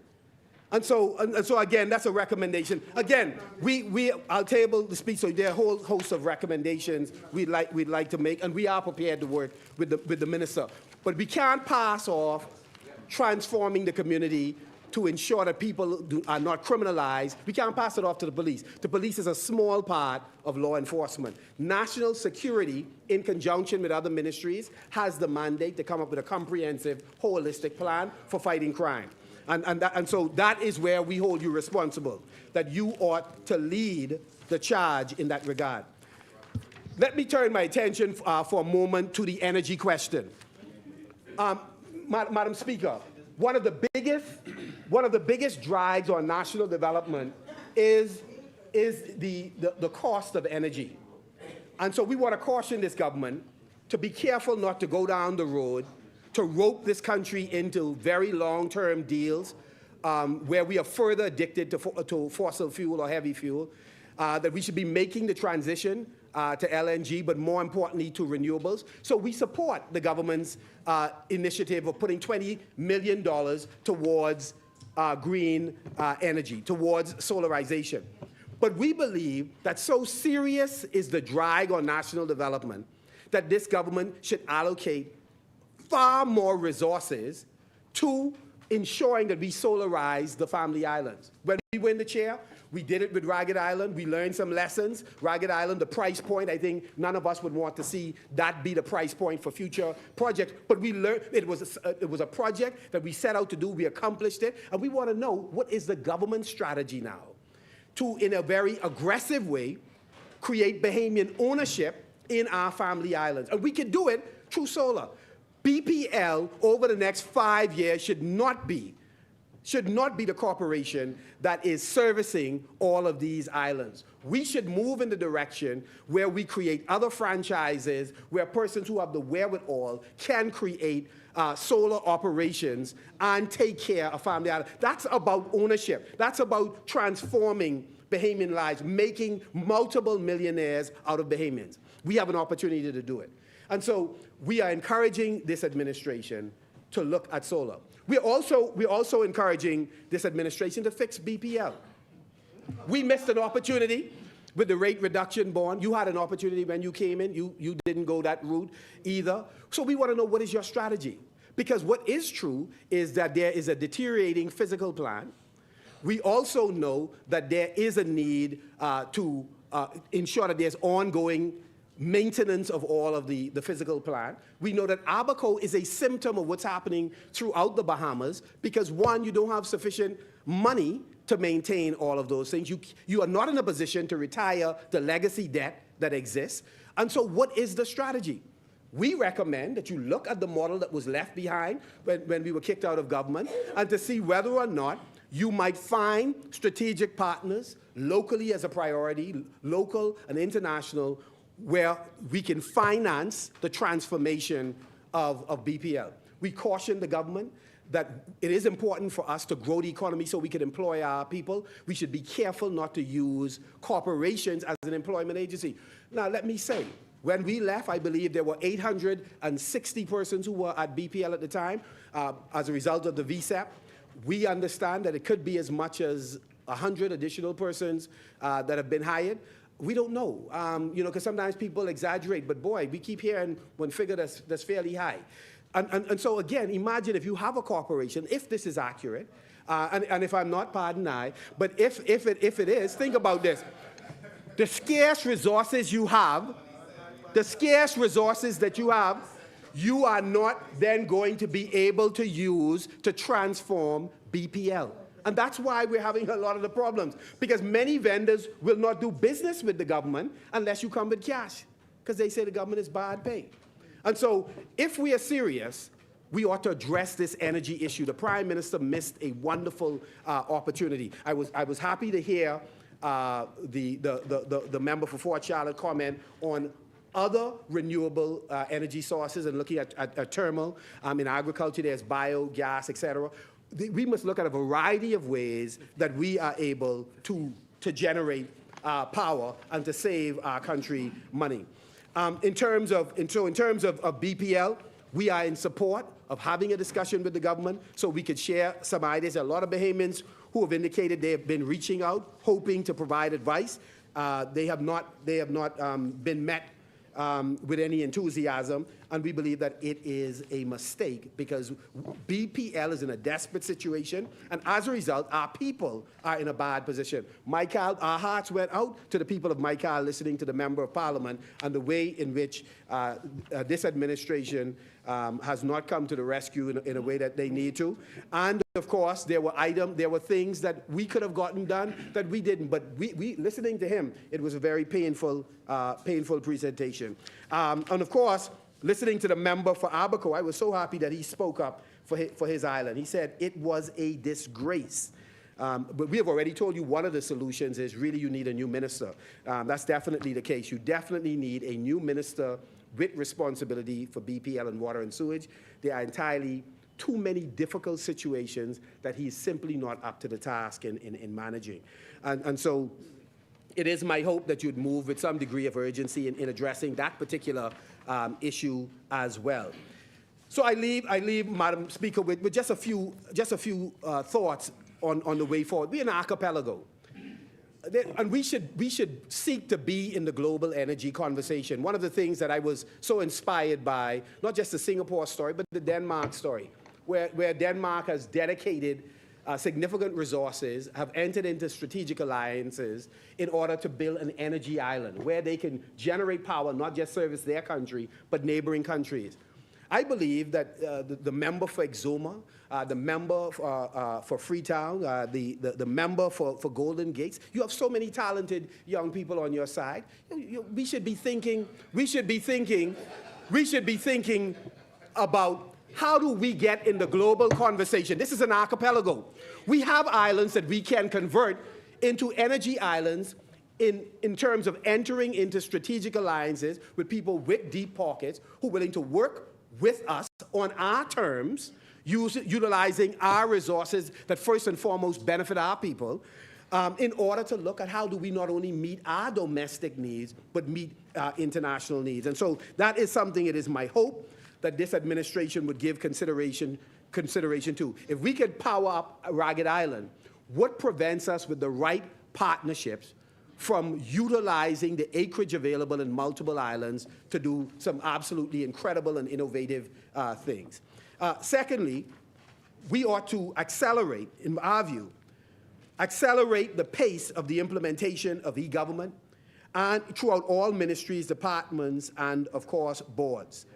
And so again, that's a recommendation. Again, I'll table the speech. So there are a whole host of recommendations we'd like to make, and we are prepared to work with the minister. But we can't pass off transforming the community to ensure that people are not criminalized. We can't pass it off to the police. The police is a small part of law enforcement. National security, in conjunction with other ministries, has the mandate to come up with a comprehensive, holistic plan for fighting crime. And so that is where we hold you responsible, that you ought to lead the charge in that regard. Let me turn my attention for a moment to the energy question. Madam Speaker, one of the biggest drags on national development is the cost of energy. And so we want to caution this government to be careful not to go down the road to rope this country into very long-term deals where we are further addicted to fossil fuel or heavy fuel, that we should be making the transition to LNG, but more importantly to renewables. So we support the government's initiative of putting $20 million towards green energy, towards solarization. But we believe that so serious is the drag on national development that this government should allocate far more resources to ensuring that we solarize the family islands. When we were in the chair, we did it with Ragged Island. We learned some lessons. Ragged Island, the price point, I think none of us would want to see that be the price point for future projects. But we learned it was a project that we set out to do. We accomplished it. And we want to know, what is the government strategy now to, in a very aggressive way, create Bahamian ownership in our family islands? And we can do it through solar. BPL over the next 5 years should not be the corporation that is servicing all of these islands. We should move in the direction where we create other franchises where persons who have the wherewithal can create solar operations and take care of family islands. That's about ownership. That's about transforming Bahamian lives, making multiple millionaires out of Bahamians. We have an opportunity to do it. And so we are encouraging this administration to look at solar. We're also encouraging this administration to fix BPL. We missed an opportunity with the rate reduction bond. You had an opportunity when you came in. You didn't go that route either. So we want to know, what is your strategy? Because what is true is that there is a deteriorating physical plan. We also know that there is a need to ensure that there's ongoing maintenance of all of the physical plant. We know that Abaco is a symptom of what's happening throughout the Bahamas because, one, you don't have sufficient money to maintain all of those things. You are not in a position to retire the legacy debt that exists. And so what is the strategy? We recommend that you look at the model that was left behind when we were kicked out of government and to see whether or not you might find strategic partners locally as a priority, local and international, where we can finance the transformation of BPL. We caution the government that it is important for us to grow the economy so we can employ our people. We should be careful not to use corporations as an employment agency. Now, let me say, When we left, I believe there were 860 persons who were at BPL at the time as a result of the VSEP. We understand that it could be as much as 100 additional persons that have been hired. We don't know, because sometimes people exaggerate, but boy, we keep hearing one figure that's fairly high. And so again, imagine if you have a corporation, if this is accurate, and if I'm not, pardon I, but if it is, think about this. The scarce resources you have, the scarce resources that you have, you are not then going to be able to use to transform BPL. And that's why we're having a lot of the problems, because many vendors will not do business with the government unless you come with cash, because they say the government is bad pay. And so if we are serious, we ought to address this energy issue. The Prime Minister missed a wonderful opportunity. I was happy to hear the member for Fort Charlotte comment on other renewable energy sources and looking at thermal. In agriculture, there's biogas, et cetera. We must look at a variety of ways that we are able to generate power and to save our country money. In terms of BPL, we are in support of having a discussion with the government so we could share some ideas. There are a lot of Bahamians who have indicated they have been reaching out, hoping to provide advice. They have not been met with any enthusiasm, and we believe that it is a mistake because BPL is in a desperate situation, and as a result, our people are in a bad position. Michael, our hearts went out to the people of Michael listening to the Member of Parliament and the way in which this administration has not come to the rescue in a way that they need to. And of course, there were things that we could have gotten done that we didn't. But we listening to him, it was a very painful presentation. And of course, listening to the member for Abaco, I was so happy that he spoke up for his island. He said it was a disgrace. But we have already told you one of the solutions is really you need a new minister. That's definitely the case. You definitely need a new minister with responsibility for BPL and water and sewage. There are entirely too many difficult situations that he's simply not up to the task in managing. And so it is my hope that you'd move with some degree of urgency in addressing that particular issue as well. So I leave, Madam Speaker, with just a few thoughts on the way forward. We're an archipelago. And we should seek to be in the global energy conversation. One of the things that I was so inspired by, not just the Singapore story, but the Denmark story, where Denmark has dedicated significant resources, have entered into strategic alliances in order to build an energy island where they can generate power, not just service their country, but neighboring countries. I believe that the member for Exuma, the member for Freetown, the member for Golden Gates, you have so many talented young people on your side. We should be thinking about how do we get in the global conversation. This is an archipelago. We have islands that we can convert into energy islands in terms of entering into strategic alliances with people with deep pockets who are willing to work with us on our terms, utilizing our resources that first and foremost benefit our people, in order to look at how do we not only meet our domestic needs, but meet international needs. And so that is something it is my hope that this administration would give consideration to. If we could power up Ragged Island, what prevents us with the right partnerships from utilizing the acreage available in multiple islands to do some absolutely incredible and innovative things? Secondly, we ought to accelerate, in our view, accelerate the pace of the implementation of e-government and throughout all ministries, departments, and of course, boards.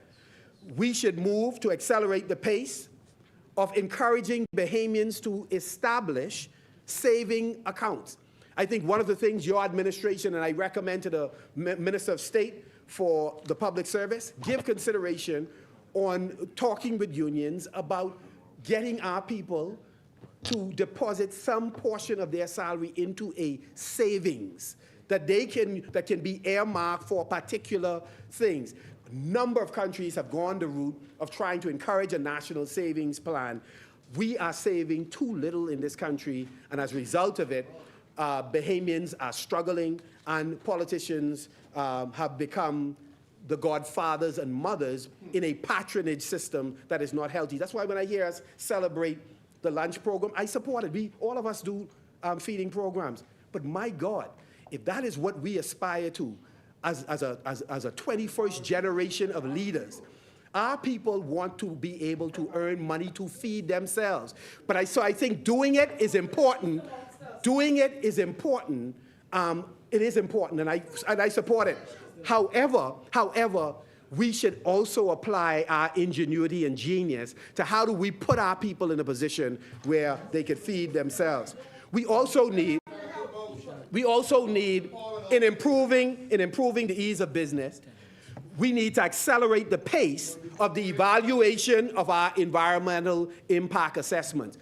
We should move to accelerate the pace of encouraging Bahamians to establish saving accounts. I think one of the things your administration, and I recommend to the Minister of State for the Public Service, give consideration on talking with unions about getting our people to deposit some portion of their salary into a savings that can be earmarked for particular things. A number of countries have gone the route of trying to encourage a national savings plan. We are saving too little in this country, and as a result of it, Bahamians are struggling, and politicians have become the godfathers and mothers in a patronage system that is not healthy. That's why when I hear us celebrate the lunch program, I support it. All of us do feeding programs. But my God, if that is what we aspire to as a 21st generation of leaders, our people want to be able to earn money to feed themselves. So I think doing it is important. Doing it is important. It is important, and I support it. However, we should also apply our ingenuity and genius to how do we put our people in a position where they could feed themselves. We also need, in improving the ease of business, we need to accelerate the pace of the evaluation of our environmental impact assessments.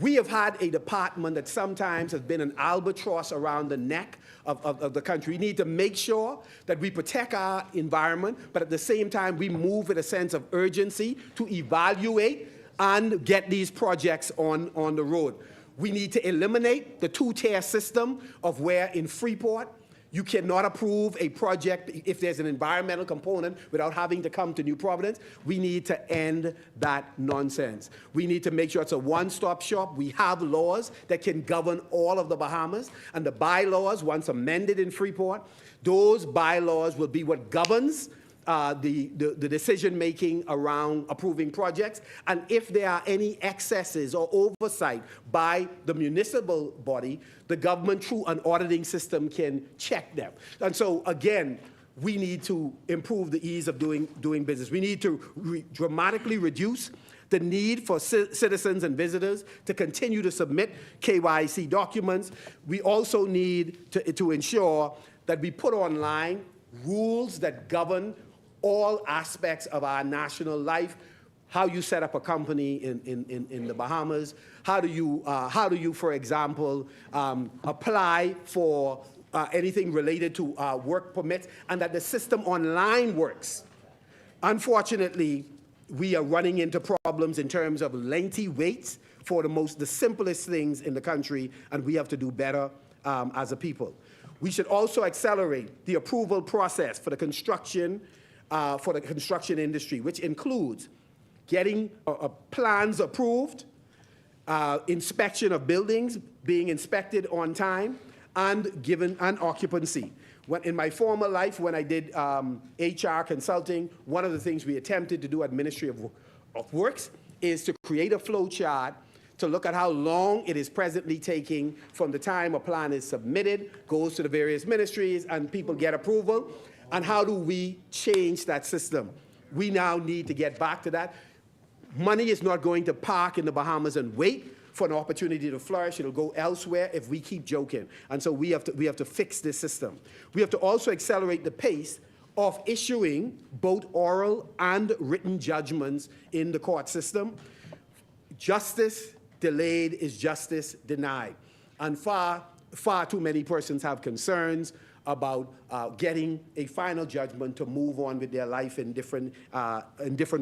We have had a department that sometimes has been an albatross around the neck of the country. We need to make sure that we protect our environment, but at the same time, we move with a sense of urgency to evaluate and get these projects on the road. We need to eliminate the two-tier system of where in Freeport, you cannot approve a project if there's an environmental component without having to come to New Providence. We need to end that nonsense. We need to make sure it's a one-stop shop. We have laws that can govern all of the Bahamas, and the bylaws, once amended in Freeport, those bylaws will be what governs the decision-making around approving projects. And if there are any excesses or oversight by the municipal body, the government, through an auditing system, can check them. And so, again, we need to improve the ease of doing business. We need to dramatically reduce the need for citizens and visitors to continue to submit KYC documents. We also need to ensure that we put online rules that govern all aspects of our national life. How you set up a company in the Bahamas. How do you, for example, apply for anything related to work permits, and that the system online works. Unfortunately, we are running into problems in terms of lengthy waits for the simplest things in the country, and we have to do better as a people. We should also accelerate the approval process for the construction industry, which includes getting plans approved, inspection of buildings being inspected on time, and occupancy. In my former life, when I did HR consulting, one of the things we attempted to do at Ministry of Works is to create a flow chart to look at how long it is presently taking from the time a plan is submitted, goes to the various ministries, and people get approval, and how do we change that system. We now need to get back to that. Money is not going to park in the Bahamas and wait for an opportunity to flourish. It'll go elsewhere if we keep joking. And so we have to fix this system. We have to also accelerate the pace of issuing both oral and written judgments in the court system. Justice delayed is justice denied. And far too many persons have concerns about getting a final judgment to move on with their life in different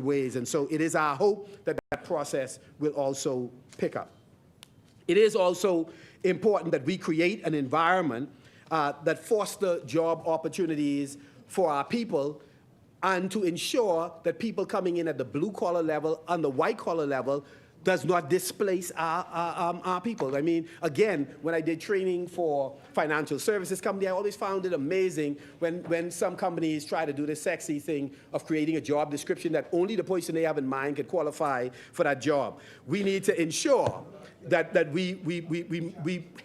ways. And so it is our hope that that process will also pick up. It is also important that we create an environment that fosters job opportunities for our people, and to ensure that people coming in at the blue-collar level and the white-collar level does not displace our people. I mean, again, when I did training for financial services company, I always found it amazing when some companies try to do the sexy thing of creating a job description that only the person they have in mind could qualify for that job. We need to ensure that we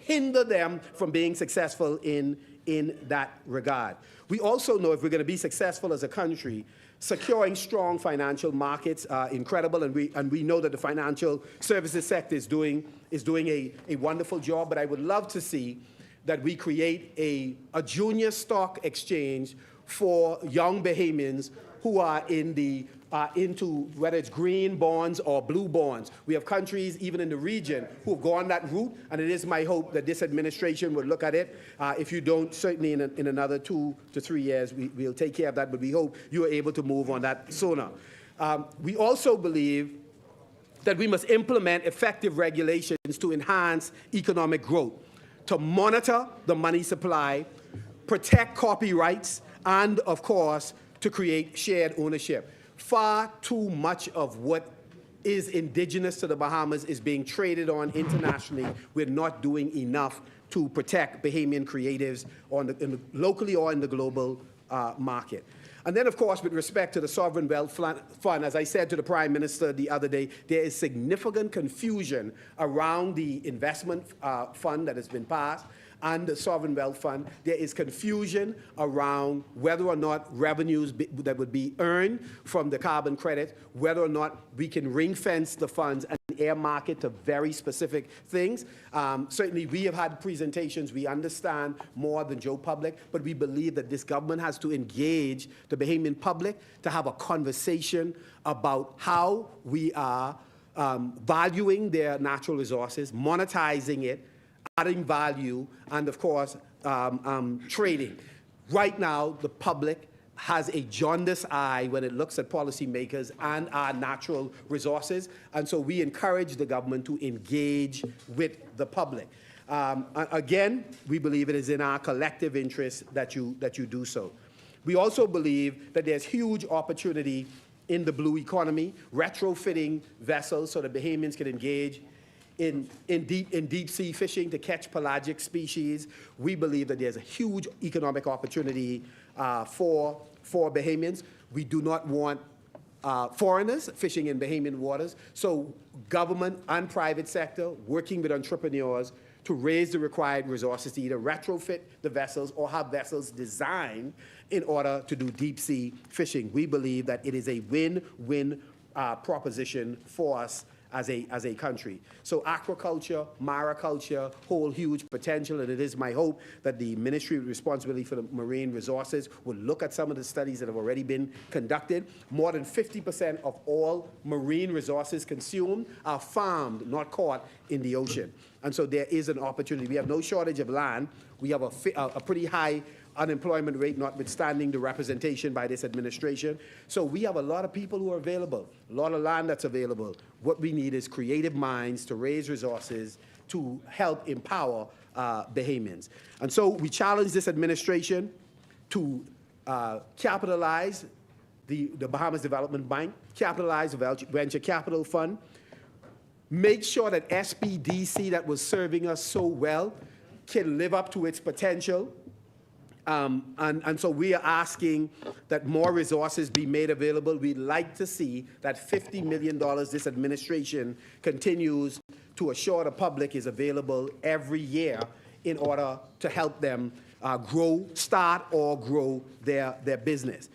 hinder them from being successful in that regard. We also know if we're going to be successful as a country, securing strong financial markets are incredible, and we know that the financial services sector is doing a wonderful job, but I would love to see that we create a junior stock exchange for young Bahamians who are into whether it's green bonds or blue bonds. We have countries even in the region who have gone that route, and it is my hope that this administration would look at it. If you don't, certainly in another 2 to 3 years, we'll take care of that, but we hope you are able to move on that sooner. We also believe that we must implement effective regulations to enhance economic growth, to monitor the money supply, protect copyrights, and, of course, to create shared ownership. Far too much of what is indigenous to the Bahamas is being traded on internationally. We're not doing enough to protect Bahamian creatives locally or in the global market. And then, of course, with respect to the Sovereign Wealth Fund, as I said to the Prime Minister the other day, there is significant confusion around the investment fund that has been passed and the Sovereign Wealth Fund. There is confusion around whether or not revenues that would be earned from the carbon credit, whether or not we can ring fence the funds and earmark it to very specific things. Certainly, we have had presentations. We understand more than Joe Public, but we believe that this government has to engage the Bahamian public to have a conversation about how we are valuing their natural resources, monetizing it, adding value, and of course, trading. Right now, the public has a jaundiced eye when it looks at policymakers and our natural resources, and so we encourage the government to engage with the public. Again, we believe it is in our collective interest that you do so. We also believe that there's huge opportunity in the blue economy, retrofitting vessels so the Bahamians can engage in deep sea fishing to catch pelagic species. We believe that there's a huge economic opportunity for Bahamians. We do not want foreigners fishing in Bahamian waters. So government and private sector working with entrepreneurs to raise the required resources to either retrofit the vessels or have vessels designed in order to do deep sea fishing. We believe that it is a win-win proposition for us as a country. So aquaculture, mariculture hold huge potential, and it is my hope that the Ministry with Responsibility for the Marine Resources will look at some of the studies that have already been conducted. More than 50% of all marine resources consumed are farmed, not caught in the ocean. And so there is an opportunity. We have no shortage of land. We have a pretty high unemployment rate, notwithstanding the representation by this administration. So we have a lot of people who are available, a lot of land that's available. What we need is creative minds to raise resources to help empower Bahamians. And so we challenge this administration to capitalize the Bahamas Development Bank, capitalize the Venture Capital Fund, make sure that SPDC that was serving us so well can live up to its potential. And so we are asking that more resources be made available. We'd like to see that $50 million this administration continues to assure the public is available every year in order to help them start or grow their business.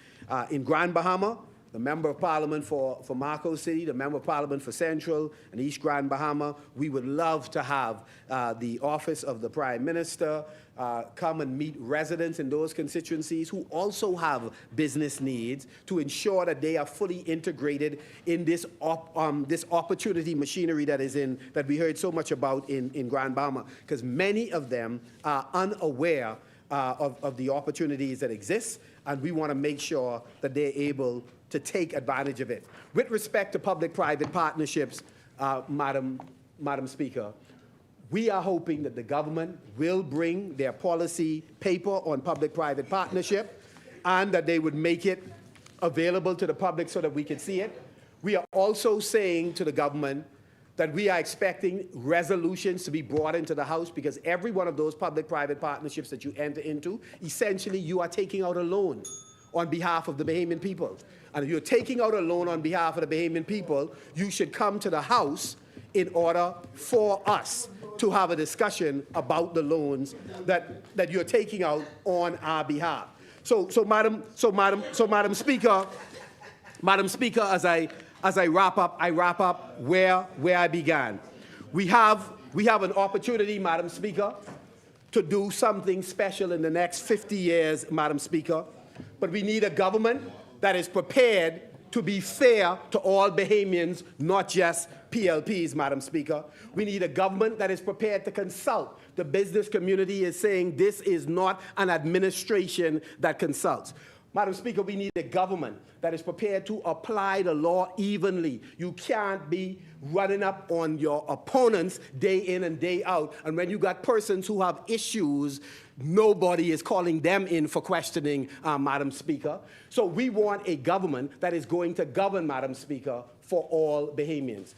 In Grand Bahama, the Member of Parliament for Marco City, the Member of Parliament for Central and East Grand Bahama, we would love to have the Office of the Prime Minister come and meet residents in those constituencies who also have business needs to ensure that they are fully integrated in this opportunity machinery that we heard so much about in Grand Bahama, because many of them are unaware of the opportunities that exist, and we want to make sure that they're able to take advantage of it. With respect to public-private partnerships, Madam Speaker, we are hoping that the government will bring their policy paper on public-private partnership and that they would make it available to the public so that we can see it. We are also saying to the government that we are expecting resolutions to be brought into the House, because every one of those public-private partnerships that you enter into, essentially you are taking out a loan on behalf of the Bahamian people. And if you're taking out a loan on behalf of the Bahamian people, you should come to the House in order for us to have a discussion about the loans that you're taking out on our behalf. So Madam Speaker, as I wrap up where I began. We have an opportunity, Madam Speaker, to do something special in the next 50 years, Madam Speaker. But we need a government that is prepared to be fair to all Bahamians, not just PLPs, Madam Speaker. We need a government that is prepared to consult. The business community is saying this is not an administration that consults. Madam Speaker, we need a government that is prepared to apply the law evenly. You can't be running up on your opponents day in and day out. And when you got persons who have issues, nobody is calling them in for questioning, Madam Speaker. So we want a government that is going to govern, Madam Speaker, for all Bahamians.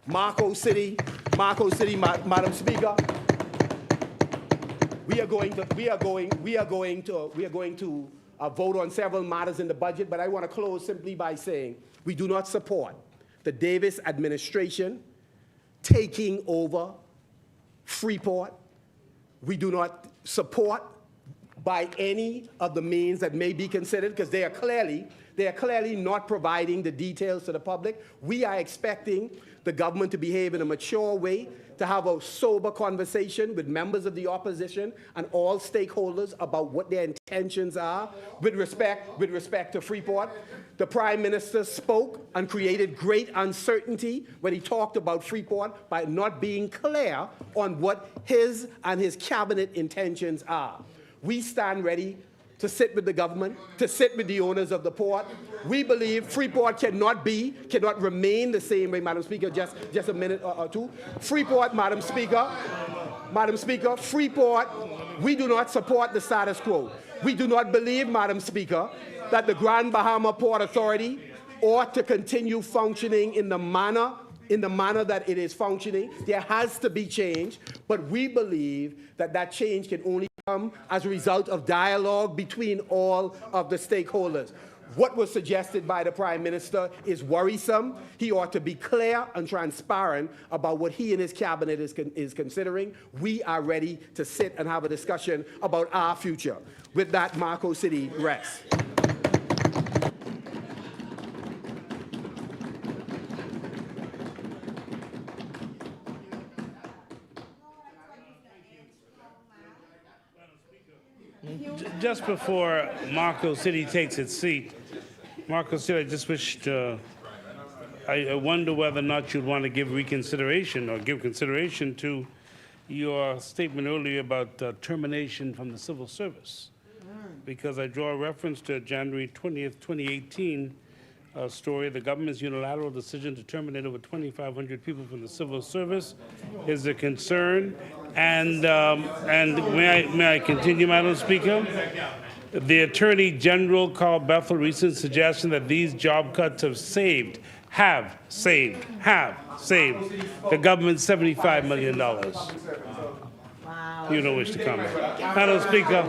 Marco City, Madam Speaker. We are going to vote on several matters in the budget, but I want to close simply by saying we do not support the Davis administration taking over Freeport. We do not support by any of the means that may be considered, because they are clearly not providing the details to the public. We are expecting the government to behave in a mature way, to have a sober conversation with members of the opposition and all stakeholders about what their intentions are with respect to Freeport. The Prime Minister spoke and created great uncertainty when he talked about Freeport by not being clear on what his and his cabinet intentions are. We stand ready to sit with the government, to sit with the owners of the port. We believe Freeport cannot remain the same way, Madam Speaker, just a minute or two. Freeport, Madam Speaker, Freeport, we do not support the status quo. We do not believe, Madam Speaker, that the Grand Bahama Port Authority ought to continue functioning in the manner that it is functioning. There has to be change, but we believe that change can only come as a result of dialogue between all of the stakeholders. What was suggested by the Prime Minister is worrisome. He ought to be clear and transparent about what he and his cabinet is considering. We are ready to sit and have a discussion about our future. With that, Marco City rests. Just before Marco City takes its seat, Marco City, I just wish to, I wonder whether or not you'd want to give reconsideration or give consideration to your statement earlier about termination from the civil service. Because I draw a reference to January 20th, 2018 story, the government's unilateral decision to terminate over 2,500 people from the civil service is a concern. And may I continue, Madam Speaker? The Attorney General called Bethel recent suggestion that these job cuts have saved the government $75 million. You don't wish to comment. Madam Speaker,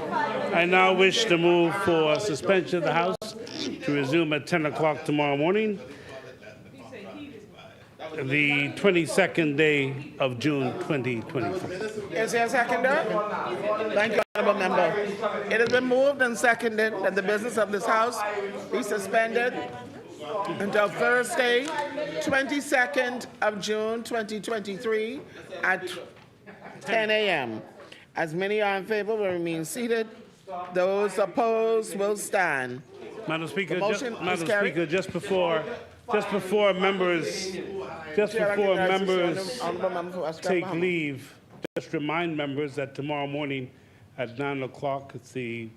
I now wish to move for suspension of the House to resume at 10 o'clock tomorrow morning, the 22nd day of June 2023. Is there a seconder? Thank you, honorable member. It has been moved and seconded that the business of this House be suspended until Thursday, 22nd of June 2023 at 10 a.m. As many are in favor will remain seated. Those opposed will stand. Madam Speaker, The motion is carried. just before members take leave, just remind members that tomorrow morning at 9 o'clock, the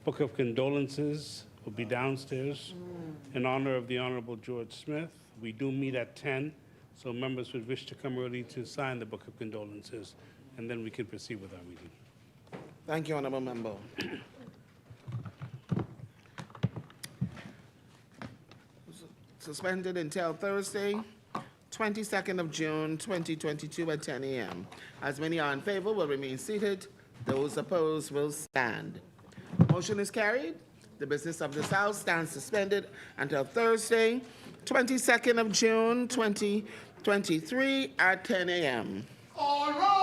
Book of Condolences will be downstairs in honor of the Honorable George Smith. We do meet at 10, so members would wish to come early to sign the Book of Condolences, and then we can proceed with our meeting. Thank you, honorable member. Suspended until Thursday, 22nd of June, 2022 at 10 a.m. As many are in favor will remain seated. Those opposed will stand. Motion is carried. The business of this House stands suspended until Thursday, 22nd of June, 2023 at 10 a.m. All right.